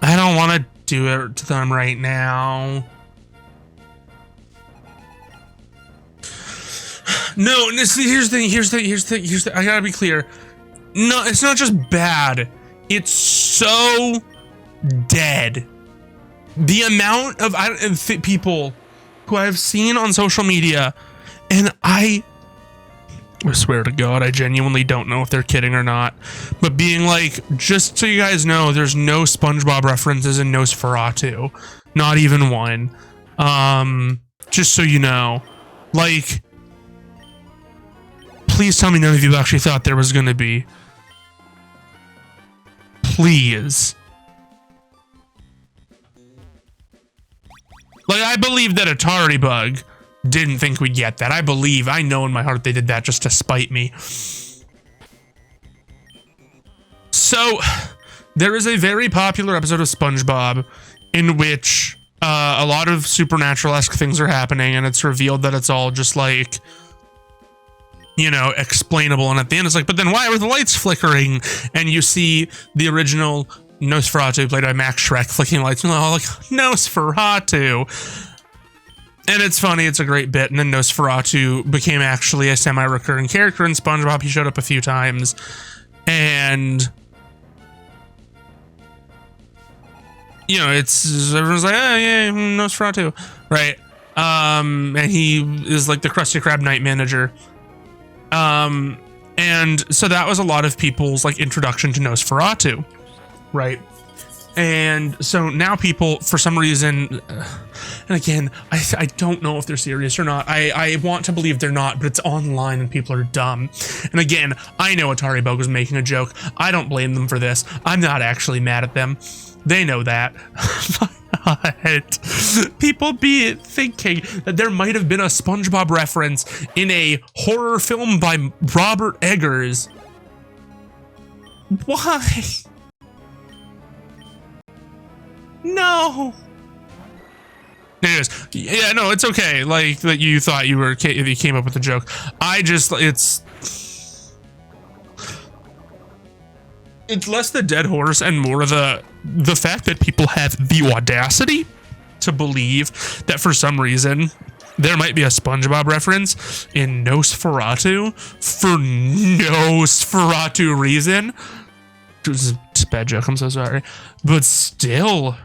don't want to do it to them right now. No, here's the thing. I gotta be clear. No, it's not just bad. It's so dead. The amount of people who I've seen on social media, and I swear to God, I genuinely don't know if they're kidding or not, but being like, just so you guys know, there's no SpongeBob references in Nosferatu. Not even one. Just so you know. Like, please tell me none of you actually thought there was gonna be. Please. Like, I believe that Atari Bug didn't think we'd get that. I know in my heart they did that just to spite me. So, there is a very popular episode of SpongeBob in which a lot of supernatural-esque things are happening, and it's revealed that it's all just like, you know, explainable. And at the end, it's like, but then why were the lights flickering? And you see the original Nosferatu, played by Max Schreck, flicking lights, and all like, Nosferatu. And it's funny, it's a great bit. And then Nosferatu became actually a semi-recurring character in SpongeBob. He showed up a few times. And, you know, it's, everyone's like, oh yeah, Nosferatu. Right. And he is like the Krusty Krab night manager. And so that was a lot of people's like introduction to Nosferatu. Right. And so now people, for some reason, and again, I don't know if they're serious or not. I want to believe they're not, but it's online and people are dumb. And again, I know Atari Bug was making a joke. I don't blame them for this. I'm not actually mad at them. They know that. But people be thinking that there might have been a SpongeBob reference in a horror film by Robert Eggers. Why? No. Anyways, yeah, no, it's okay. Like that you thought you came up with a joke. It's less the dead horse and more the fact that people have the audacity to believe that for some reason there might be a SpongeBob reference in Nosferatu for Nosferatu reason. It was a bad joke, I'm so sorry. But still.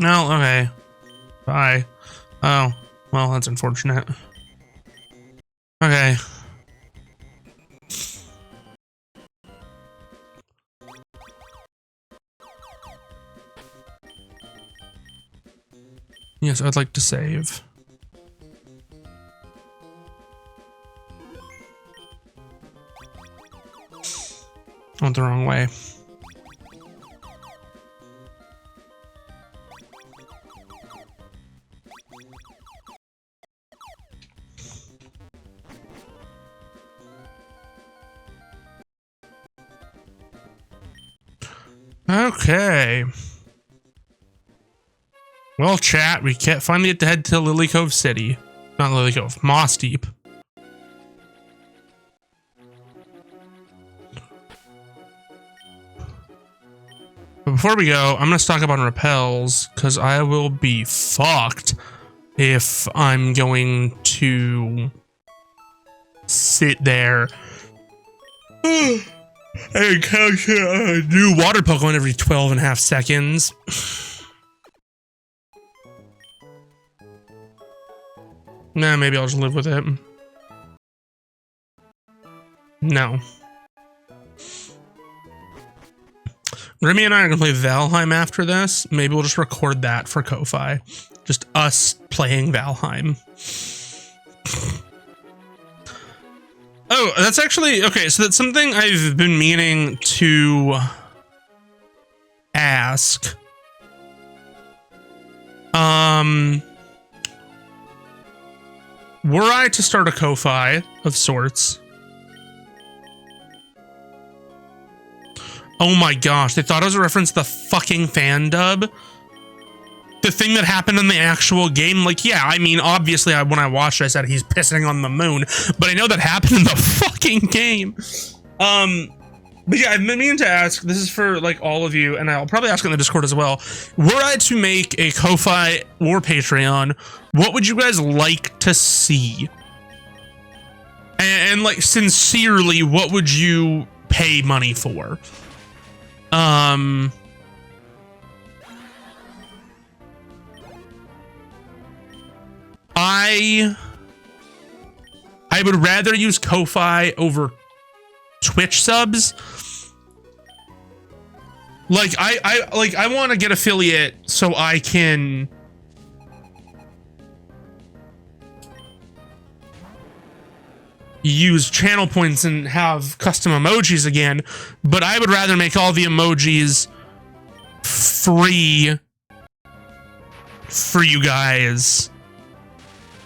No, okay. Bye. Oh, well, that's unfortunate. Okay. Yes, I'd like to save. Went the wrong way. Okay. Well, chat, we can't finally get to head to Lily Cove City. Not Lily Cove, Moss Deep. But before we go, I'm gonna stock up on repels because I will be fucked if I'm going to sit there and catch a new water Pokemon every 12.5 seconds. Nah, maybe I'll just live with it. No. Remy and I are going to play Valheim after this. Maybe we'll just record that for Ko-Fi. Just us playing Valheim. Oh, that's actually... Okay, so that's something I've been meaning to ask. were I to start a Ko-Fi of sorts... Oh my gosh, they thought it was a reference to the fucking fan dub. The thing that happened in the actual game, like, yeah, I mean, obviously, when I watched it, I said he's pissing on the moon, but I know that happened in the fucking game. But yeah, I've been meaning to ask, this is for, like, all of you, and I'll probably ask in the Discord as well. Were I to make a Ko-Fi or Patreon, what would you guys like to see? And like, sincerely, what would you pay money for? I would rather use Ko-Fi over Twitch subs. Like I want to get affiliate so I can use channel points and have custom emojis again, but I would rather make all the emojis free for you guys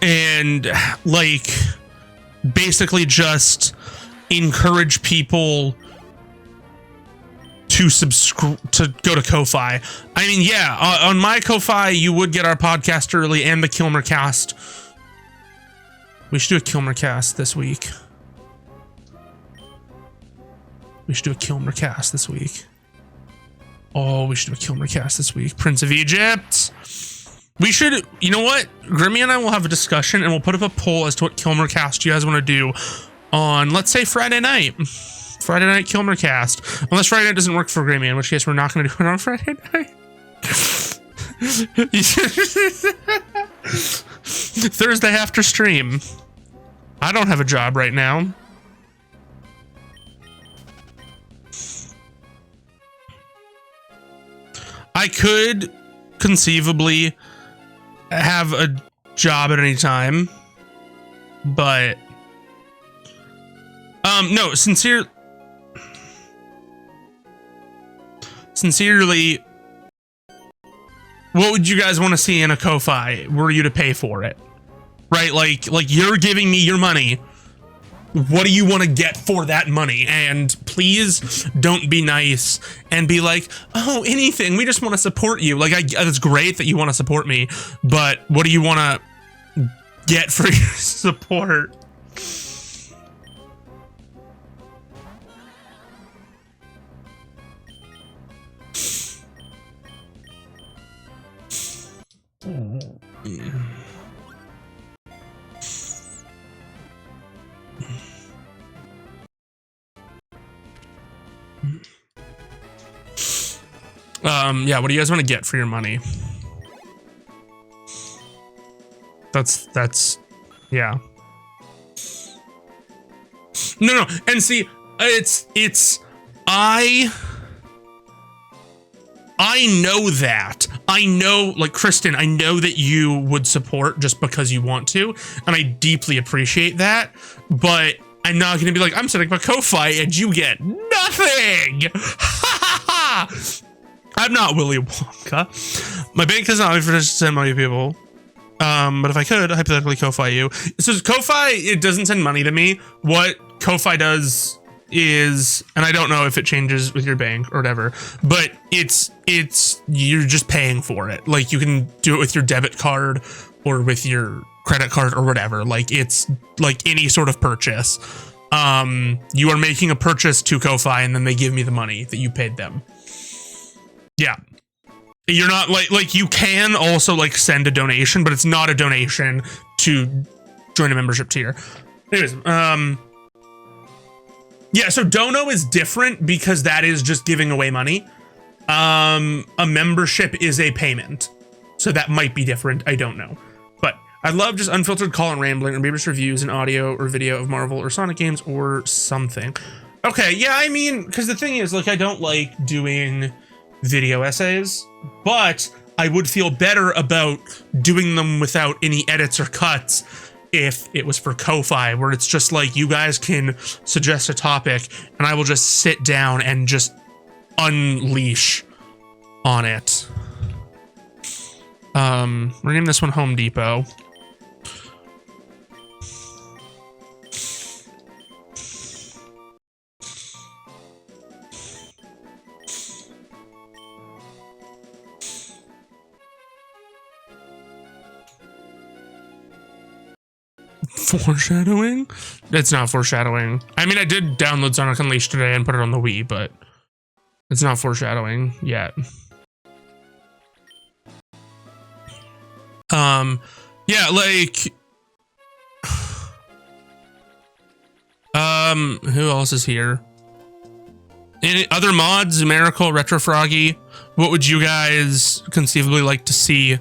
and like basically just encourage people to subscribe, to go to Ko-Fi. I mean, yeah, on my Ko-Fi you would get our podcast early and the Kilmer cast. We should do a Kilmer cast this week. We should do a Kilmer cast this week. Oh, we should do a Kilmer cast this week. Prince of Egypt. We should, you know what? Grimmy and I will have a discussion and we'll put up a poll as to what Kilmer cast you guys want to do on, let's say, Friday night. Friday night Kilmer cast. Unless Friday night doesn't work for Grimmy, in which case we're not going to do it on Friday night. Thursday after stream. I don't have a job right now. I could conceivably have a job at any time, but no, sincerely, what would you guys want to see in a Ko-Fi were you to pay for it? Right? Like you're giving me your money. What do you want to get for that money? And please don't be nice and be like, oh, anything. We just want to support you. Like, it's great that you want to support me, but what do you want to get for your support? Yeah, what do you guys want to get for your money? That's yeah. No, and see, I know that. I know, like, Kristen, I know that you would support just because you want to, and I deeply appreciate that, but I'm not going to be like, I'm setting up a Ko-Fi and you get nothing! I'm not Willy Wonka. My bank does not offer to send money to people. But if I could, hypothetically Ko-Fi you. So Ko-Fi, it doesn't send money to me. What Ko-Fi does is, and I don't know if it changes with your bank or whatever, but it's you're just paying for it. Like, you can do it with your debit card or with your credit card or whatever. Like, it's like any sort of purchase. You are making a purchase to Ko-Fi and then they give me the money that you paid them. Yeah. You're not like you can also like send a donation, but it's not a donation to join a membership tier. Anyways, yeah, so Dono is different because that is just giving away money. A membership is a payment. So that might be different. I don't know. But I love just unfiltered Colin rambling or maybe just reviews in audio or video of Marvel or Sonic games or something. Okay, yeah, I mean, because the thing is, like, I don't like doing video essays, but I would feel better about doing them without any edits or cuts if it was for Ko-Fi, where it's just like, you guys can suggest a topic and I will just sit down and just unleash on it. We're naming this one Home Depot. Foreshadowing? It's not foreshadowing. I mean, I did download Sonic Unleashed today and put it on the Wii, but it's not foreshadowing yet. Yeah, like, who else is here? Any other mods? Numerical, Retro Froggy? What would you guys conceivably like to see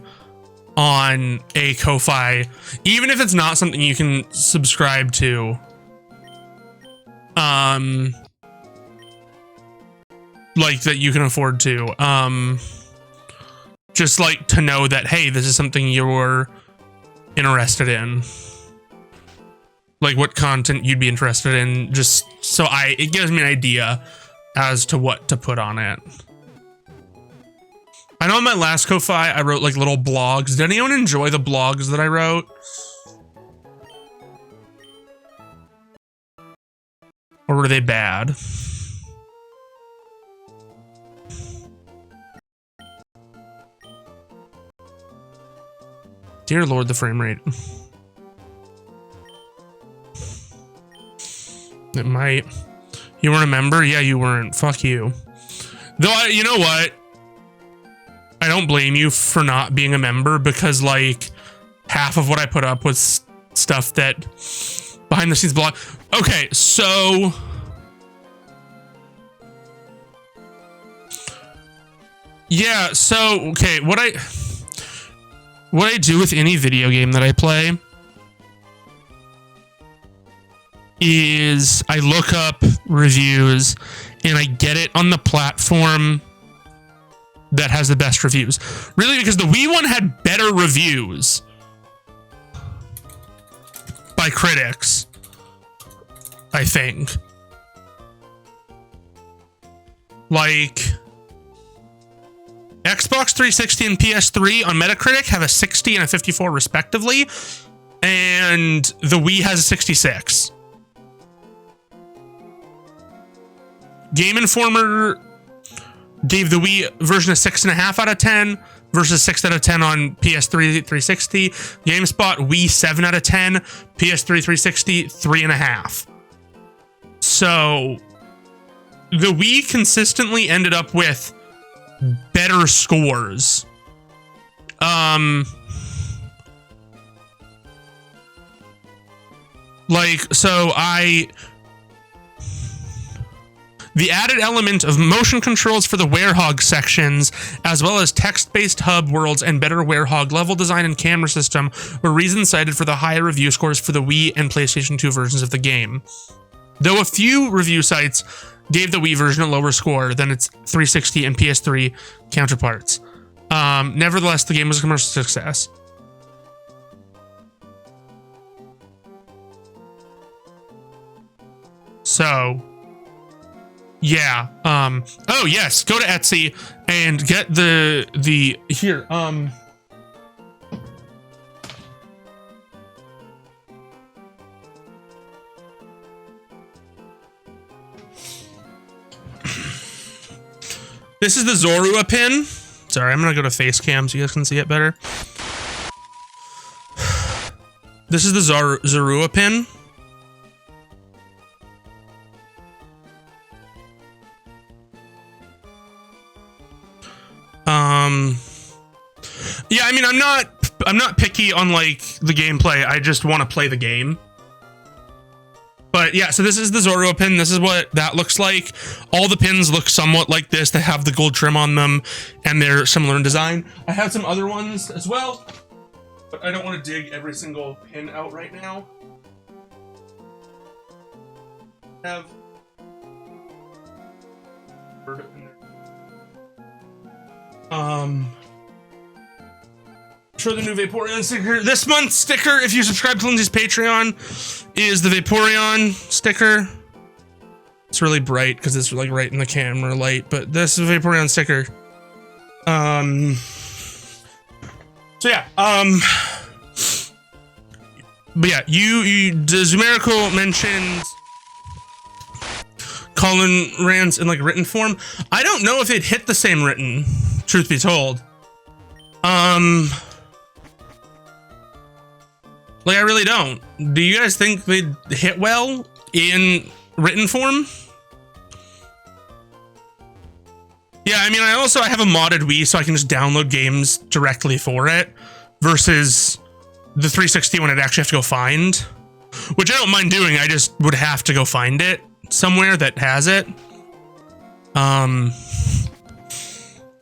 on a Ko-Fi, even if it's not something you can subscribe to? Like that you can afford to. Just like to know that, hey, this is something you're interested in. Like what content you'd be interested in, just so it gives me an idea as to what to put on it. I know in my last Ko-Fi, I wrote like little blogs. Did anyone enjoy the blogs that I wrote? Or were they bad? Dear Lord, the frame rate. It might. You weren't a member? Yeah, you weren't. Fuck you. Though, you know what? I don't blame you for not being a member, because like half of what I put up was stuff that behind the scenes blog. Okay, so yeah, so okay, what I do with any video game that I play is I look up reviews and I get it on the platform that has the best reviews. Really, because the Wii one had better reviews by critics, I think. Like, Xbox 360 and PS3 on Metacritic have a 60 and a 54 respectively, and the Wii has a 66. Game Informer gave the Wii version a 6.5 out of 10 versus 6 out of 10 on PS3 360. GameSpot, Wii 7 out of 10, PS3 360 3.5. So the Wii consistently ended up with better scores. The added element of motion controls for the Werehog sections, as well as text-based hub worlds and better Werehog level design and camera system, were reasons cited for the higher review scores for the Wii and PlayStation 2 versions of the game. Though a few review sites gave the Wii version a lower score than its 360 and PS3 counterparts. Nevertheless, the game was a commercial success. So, yeah. Oh yes, go to Etsy and get the here. This is the Zorua pin. Sorry, I'm gonna go to face cam so you guys can see it better. This is the Zorua pin. Yeah, I mean, I'm not picky on like the gameplay. I just want to play the game. But yeah, so this is the Zorua pin. This is what that looks like. All the pins look somewhat like this. They have the gold trim on them, and they're similar in design. I have some other ones as well, but I don't want to dig every single pin out right now. Have show the new Vaporeon sticker. This month's sticker, if you subscribe to Lindsay's Patreon, is the Vaporeon sticker. It's really bright because it's like right in the camera light, but this is a Vaporeon sticker. So yeah, but yeah, Zumerical mentioned Colin rants in like written form. I don't know if it hit the same written, truth be told. Like, I really don't. Do you guys think they'd hit well in written form? Yeah, I mean, I have a modded Wii, so I can just download games directly for it, versus the 360 one I'd actually have to go find, which I don't mind doing. I just would have to go find it somewhere that has it. And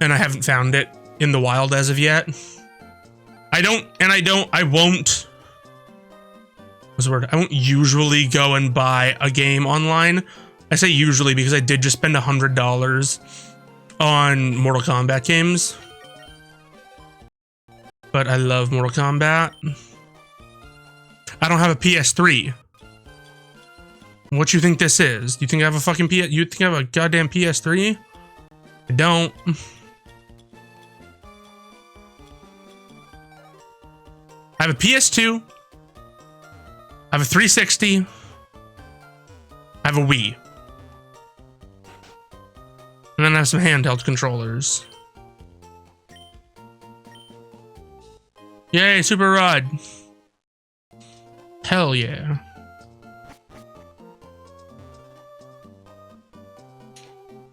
I haven't found it in the wild as of yet. I won't usually go and buy a game online. I say usually because I did just spend $100 on Mortal Kombat games. But I love Mortal Kombat. I don't have a PS3. What you think this is? You think I have a fucking you think I have a goddamn PS3? I don't. I have a PS2. I have a 360. I have a Wii. And then I have some handheld controllers. Yay, Super Rod. Hell yeah.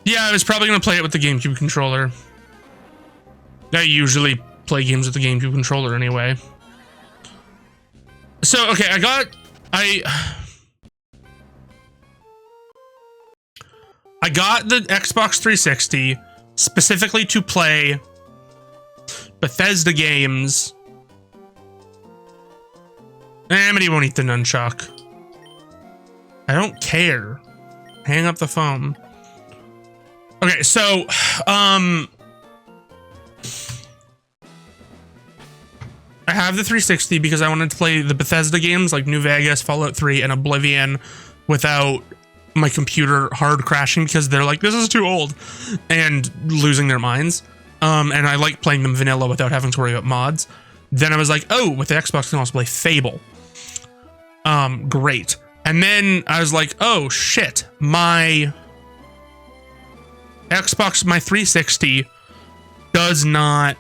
Yeah, I was probably going to play it with the GameCube controller. I usually play games with the GameCube controller anyway. So, okay, I got the Xbox 360 specifically to play Bethesda games. Amity won't eat the nunchuck. I don't care. Hang up the phone. Okay, so, I have the 360 because I wanted to play the Bethesda games like New Vegas, Fallout 3, and Oblivion without my computer hard crashing because they're like, this is too old, and losing their minds. And I like playing them vanilla without having to worry about mods. Then I was like, oh, with the Xbox, I can also play Fable. Great. And then I was like, oh shit, my Xbox, my 360 does not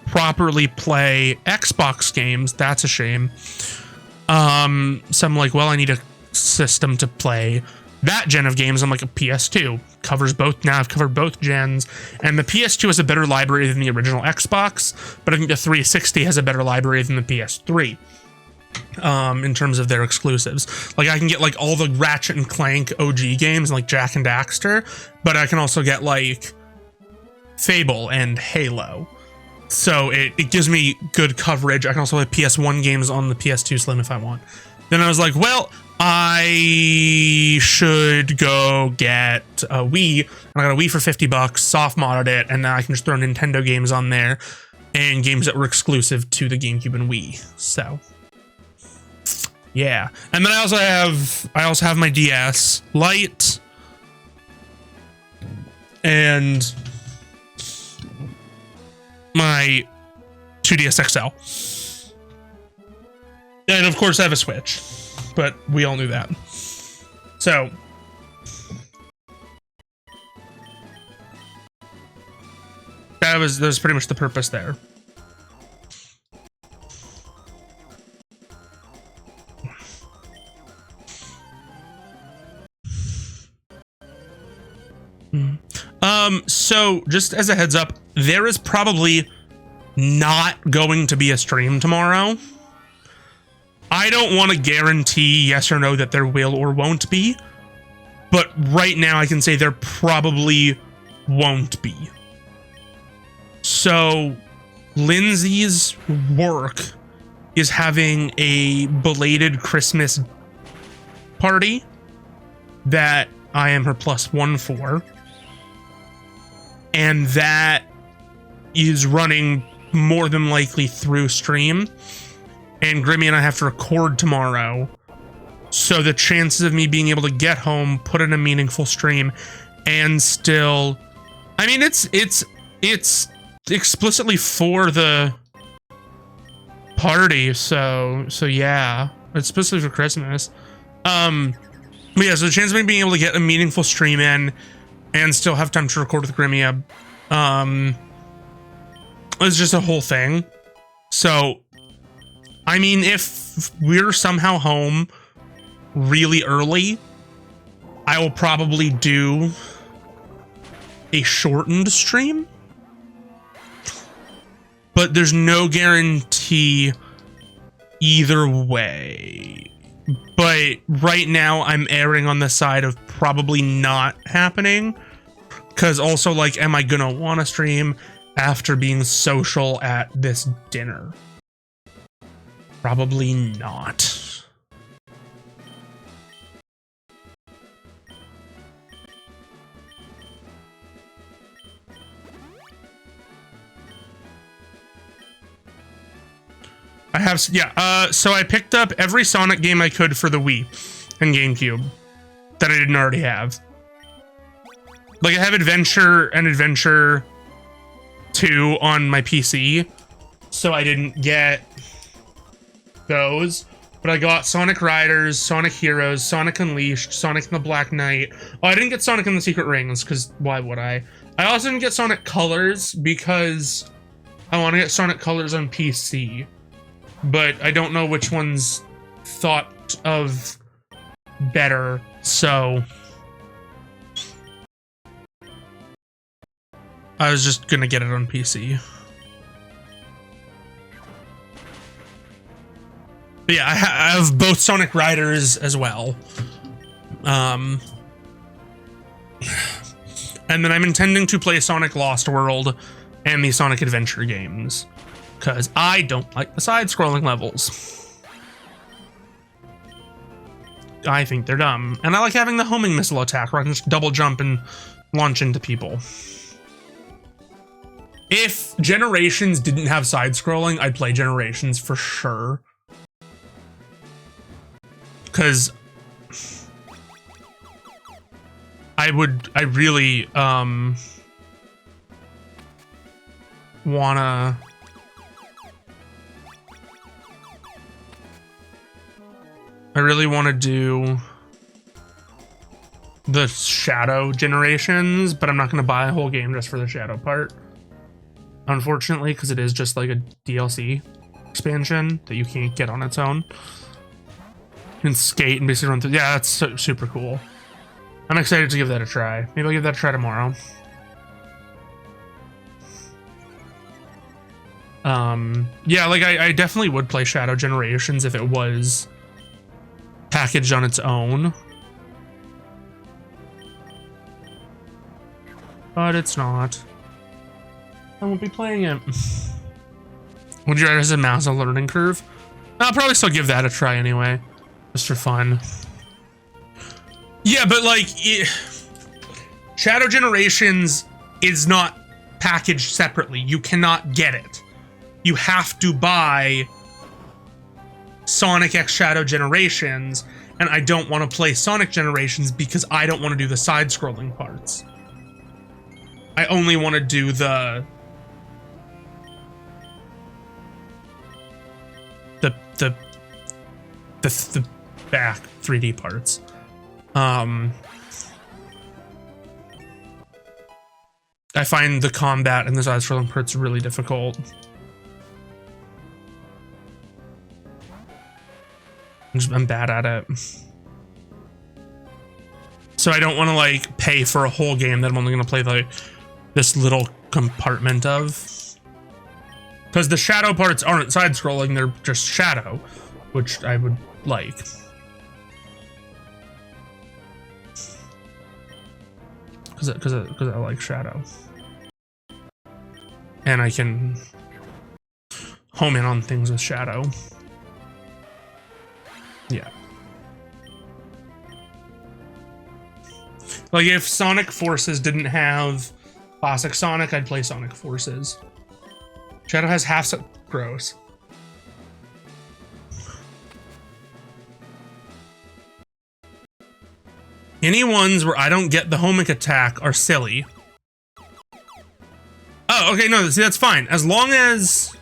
properly play Xbox games. That's a shame. So I'm like, well, I need a system to play that gen of games. I'm like, a PS2 covers both. Now I've covered both gens, and the PS2 has a better library than the original Xbox, but I think the 360 has a better library than the PS3. In terms of their exclusives, like I can get like all the Ratchet and Clank OG games like Jak and Daxter, but I can also get like Fable and Halo. So it gives me good coverage. I can also play PS1 games on the PS2 Slim if I want. Then I was like, well, I should go get a Wii. And I got a Wii for $50, soft modded it, and now I can just throw Nintendo games on there and games that were exclusive to the GameCube and Wii. So yeah. And then I also have my DS Lite and my 2DS XL. And of course I have a Switch, but we all knew that. So that was pretty much the purpose there. So just as a heads up, there is probably not going to be a stream tomorrow. I don't want to guarantee yes or no that there will or won't be, but right now I can say there probably won't be. So Lindsay's work is having a belated Christmas party that I am her +1 for. And that is running more than likely through stream. And Grimmy and I have to record tomorrow. So the chances of me being able to get home, put in a meaningful stream, and still... I mean, it's explicitly for the party, so yeah. It's explicitly for Christmas. But yeah, so the chance of me being able to get a meaningful stream in and still have time to record with Grimmia, it's just a whole thing. So I mean, if we're somehow home really early, I will probably do a shortened stream. But there's no guarantee either way. But right now I'm erring on the side of probably not happening. Because also, like, am I gonna want to stream after being social at this dinner? Probably not. I have, yeah, so I picked up every Sonic game I could for the Wii and GameCube that I didn't already have. Like, I have Adventure and Adventure 2 on my PC, so I didn't get those. But I got Sonic Riders, Sonic Heroes, Sonic Unleashed, Sonic and the Black Knight. Oh, I didn't get Sonic and the Secret Rings, because why would I? I also didn't get Sonic Colors, because I want to get Sonic Colors on PC. But I don't know which one's thought of better, so I was just gonna get it on PC. But yeah, I have both Sonic Riders as well. And then I'm intending to play Sonic Lost World and the Sonic Adventure games. Because I don't like the side-scrolling levels. I think they're dumb. And I like having the homing missile attack where I can just double jump and launch into people. If Generations didn't have side-scrolling, I'd play Generations for sure. Because I really wanna... I really want to do the Shadow Generations, but I'm not going to buy a whole game just for the Shadow part. Unfortunately, because it is just like a DLC expansion that you can't get on its own. You can skate and basically run through. Yeah, that's super cool. I'm excited to give that a try. Maybe I'll give that a try tomorrow. Yeah, like I definitely would play Shadow Generations if it was packaged on its own, but it's not. I won't be playing it. Would you rather as a mouse a learning curve? I'll probably still give that a try anyway, just for fun. Yeah, but like, Shadow Generations is not packaged separately. You cannot get it. You have to buy Sonic X Shadow Generations, and I don't want to play Sonic Generations because I don't want to do the side-scrolling parts. I only want to do the back 3D parts. I find the combat and the side-scrolling parts really difficult. I'm bad at it. So I don't want to like pay for a whole game that I'm only going to play like this little compartment of. Because the shadow parts aren't side-scrolling, they're just shadow, which I would like. Because I like shadow. And I can home in on things with shadow. Yeah. Like if Sonic Forces didn't have classic Sonic, I'd play Sonic Forces. Shadow has half so gross. Any ones where I don't get the homing attack are silly. Oh, okay, no, see, that's fine. As long as...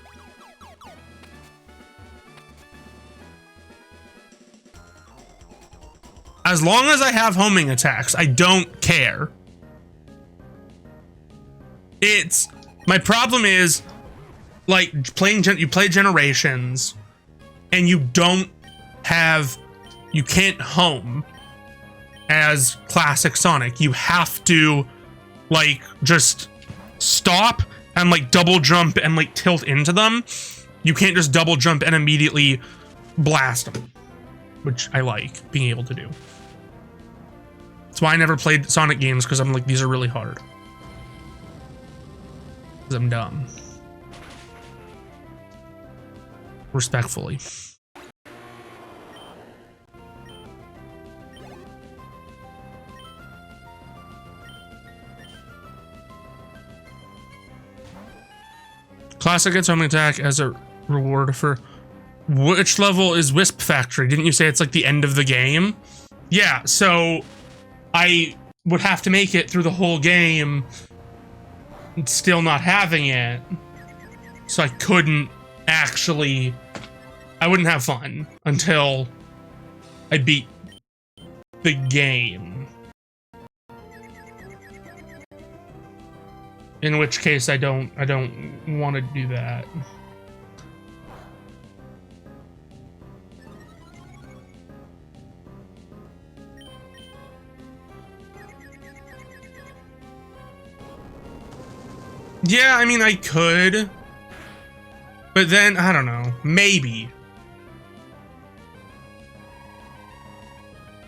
As long as I have homing attacks, I don't care. My problem is, like, you play Generations, and you can't home as classic Sonic. You have to like just stop and like double jump and like tilt into them. You can't just double jump and immediately blast them, which I like being able to do. That's why I never played Sonic games, because I'm like, these are really hard. Because I'm dumb. Respectfully. Classic gets homing attack as a reward for... Which level is Wisp Factory? Didn't you say it's like the end of the game? Yeah, so I would have to make it through the whole game and still not having it. So I couldn't actually... I wouldn't have fun until I beat the game. In which case I don't want to do that. Yeah, I mean, I could. But then, I don't know. Maybe.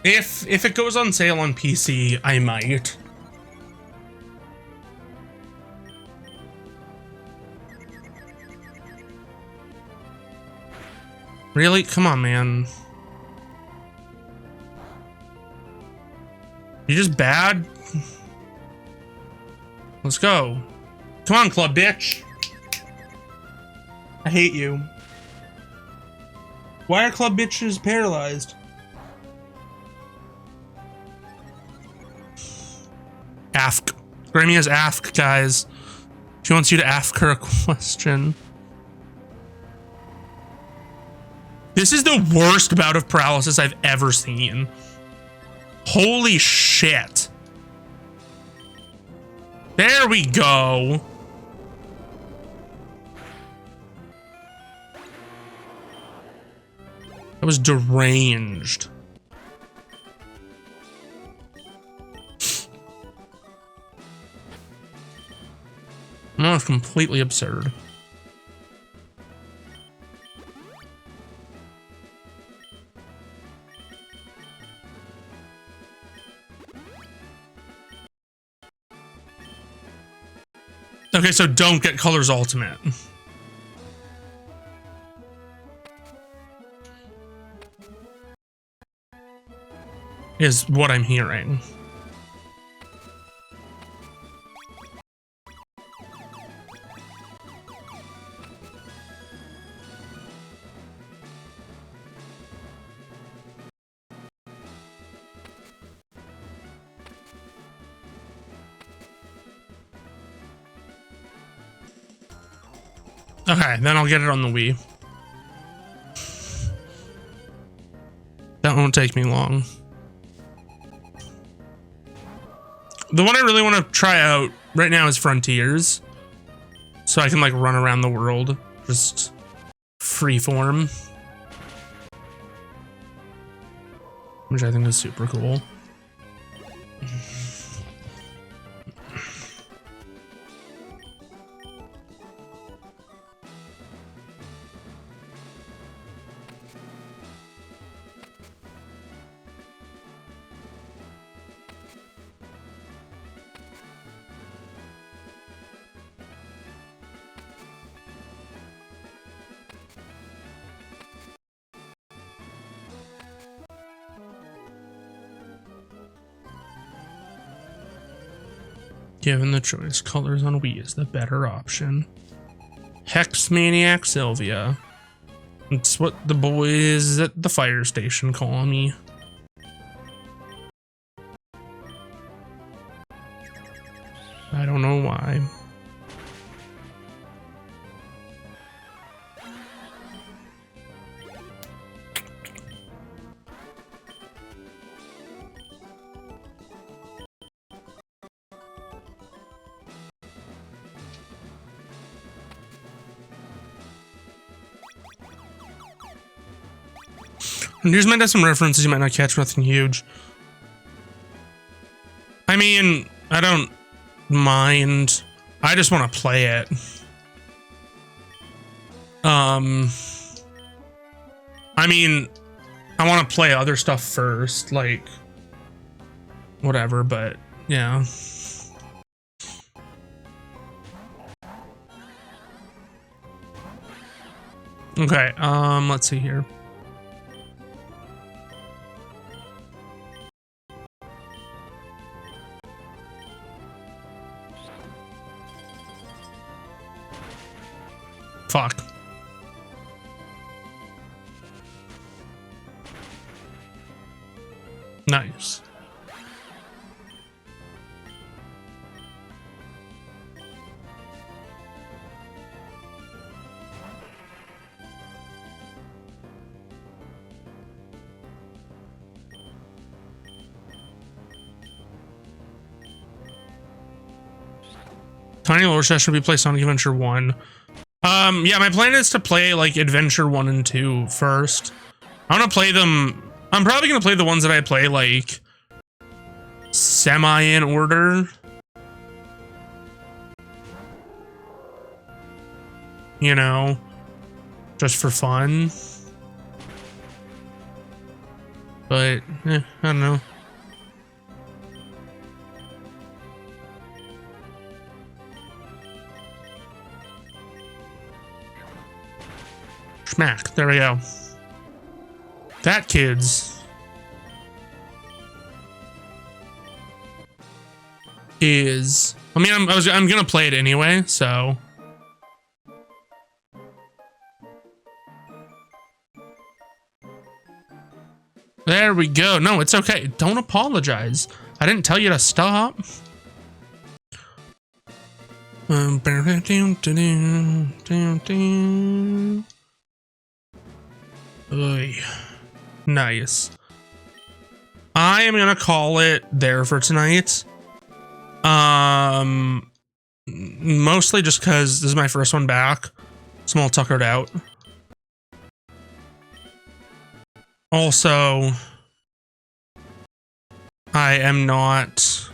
If it goes on sale on PC, I might. Really? Come on, man. You're just bad? Let's go. Come on, club bitch. I hate you. Why are club bitches paralyzed? Ask. Grammy has ask, guys. She wants you to ask her a question. This is the worst bout of paralysis I've ever seen. Holy shit. There we go. That was deranged. That was completely absurd. Okay, so don't get Color's ultimate. Is what I'm hearing. Okay, then I'll get it on the Wii. That won't take me long. The one I really want to try out right now is Frontiers. So I can like run around the world. Just freeform. Which I think is super cool. Given the choice, colors on Wii is the better option. Hex Maniac Sylvia. It's what the boys at the fire station call me. I don't know why. These might have some references you might not catch, nothing huge. I mean, I don't mind. I just want to play it. I mean, I want to play other stuff first, like whatever, but yeah. Okay, let's see here. Fuck. Nice. Tiny lore session will be played Sonic Adventure 1. Yeah, my plan is to play like Adventure 1 and 2 first. I want to play them. I'm probably going to play the ones that I play like semi in order. You know, just for fun. But, I don't know. Smack. There we go. That, kids, is... I mean, I'm gonna play it anyway, so... There we go. No, it's okay. Don't apologize. I didn't tell you to stop. Oy. Nice. I am gonna call it there for tonight. Mostly just because this is my first one back. So I'm all tuckered out. Also, I am not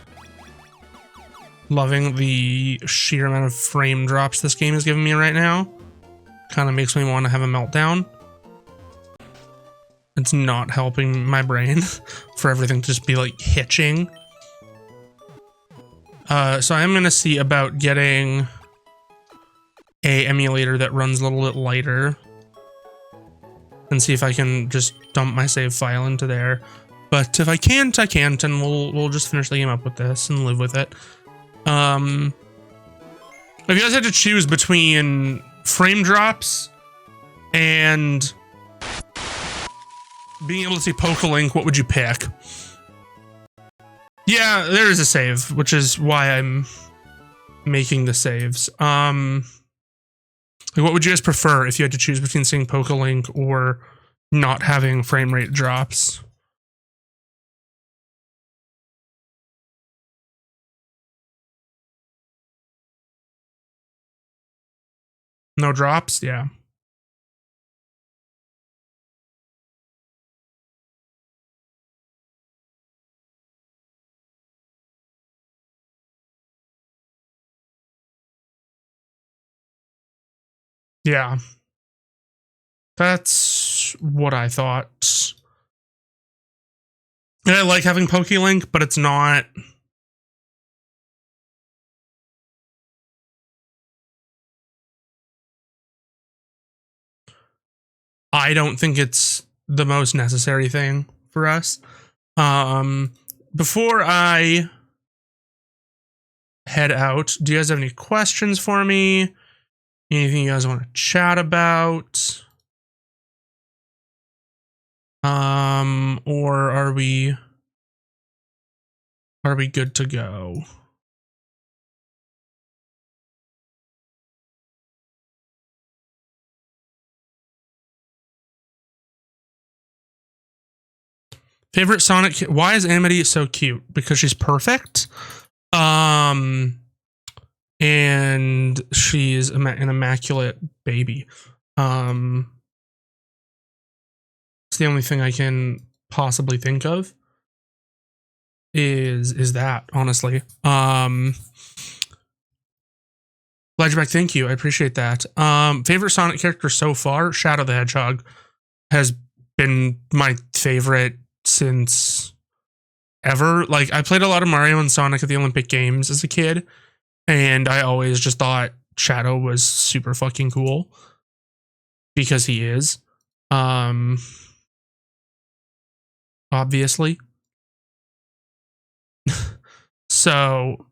loving the sheer amount of frame drops this game is giving me right now. Kind of makes me want to have a meltdown. It's not helping my brain for everything to just be like hitching. So I'm gonna see about getting a emulator that runs a little bit lighter and see if I can just dump my save file into there. But if I can't, I can't, and we'll just finish the game up with this and live with it. If you guys had to choose between frame drops and being able to see Pokelink, what would you pick? Yeah, there is a save, which is why I'm making the saves. Like, what would you guys prefer if you had to choose between seeing Pokelink or not having frame rate drops? No drops? Yeah. Yeah. That's what I thought. And I like having Pokelink, but it's not... I don't think it's the most necessary thing for us. Before I head out, do you guys have any questions for me? Anything you guys want to chat about? Or are we good to go? Favorite Sonic? Why is Amity so cute? Because she's perfect. And she's an immaculate baby. It's the only thing I can possibly think of is that, honestly. Ledgeback, thank you. I appreciate that. Favorite Sonic character so far? Shadow the Hedgehog has been my favorite since ever. Like, I played a lot of Mario and Sonic at the Olympic Games as a kid, and I always just thought Shadow was super fucking cool because he is. Obviously. So,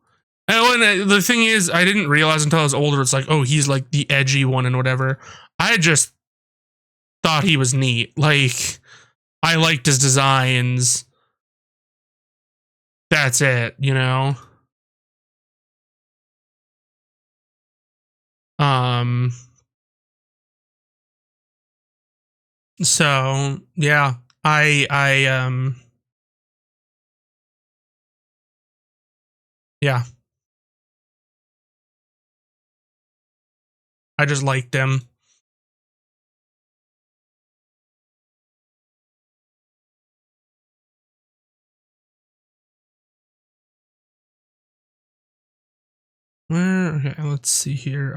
oh, and the thing is, I didn't realize until I was older, it's like, oh, he's like the edgy one and whatever. I just thought he was neat. Like, I liked his designs. That's it, you know? So, yeah, yeah, I just liked him. Okay, let's see here.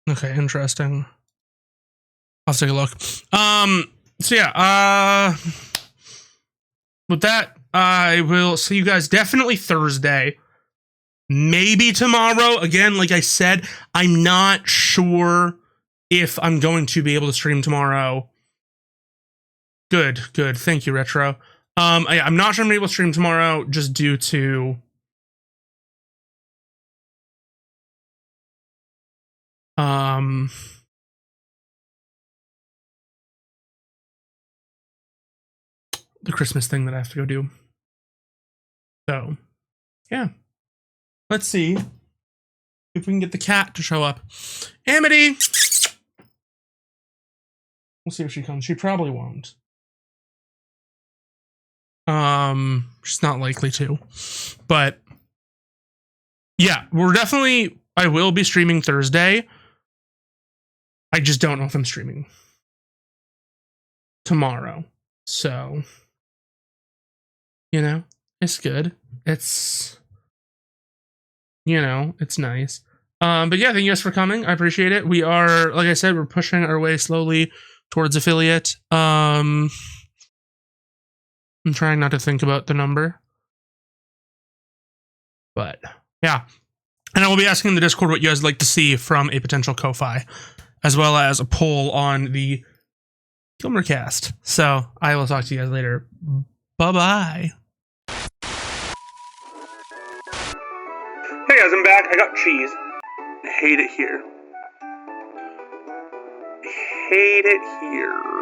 Okay, interesting. I'll take a look. So yeah, with that, I will see you guys definitely Thursday. Maybe tomorrow. Again, like I said, I'm not sure if I'm going to be able to stream tomorrow. Good. Thank you, Retro. I'm not sure I'm able to stream tomorrow just due to the Christmas thing that I have to go do. So, yeah. Let's see if we can get the cat to show up. Amity! We'll see if she comes. She probably won't. She's not likely to. But yeah, I will be streaming Thursday. I just don't know if I'm streaming tomorrow. So, you know, it's good. It's, you know, it's nice. But yeah, thank you guys for coming. I appreciate it. We are, like I said, we're pushing our way slowly towards affiliate. I'm trying not to think about the number. But yeah. And I will be asking in the Discord what you guys like to see from a potential Ko-Fi, as well as a poll on the Gilmercast. So I will talk to you guys later. Bye-bye. Hey guys, I'm back. I got cheese. Hate it here. Hate it here.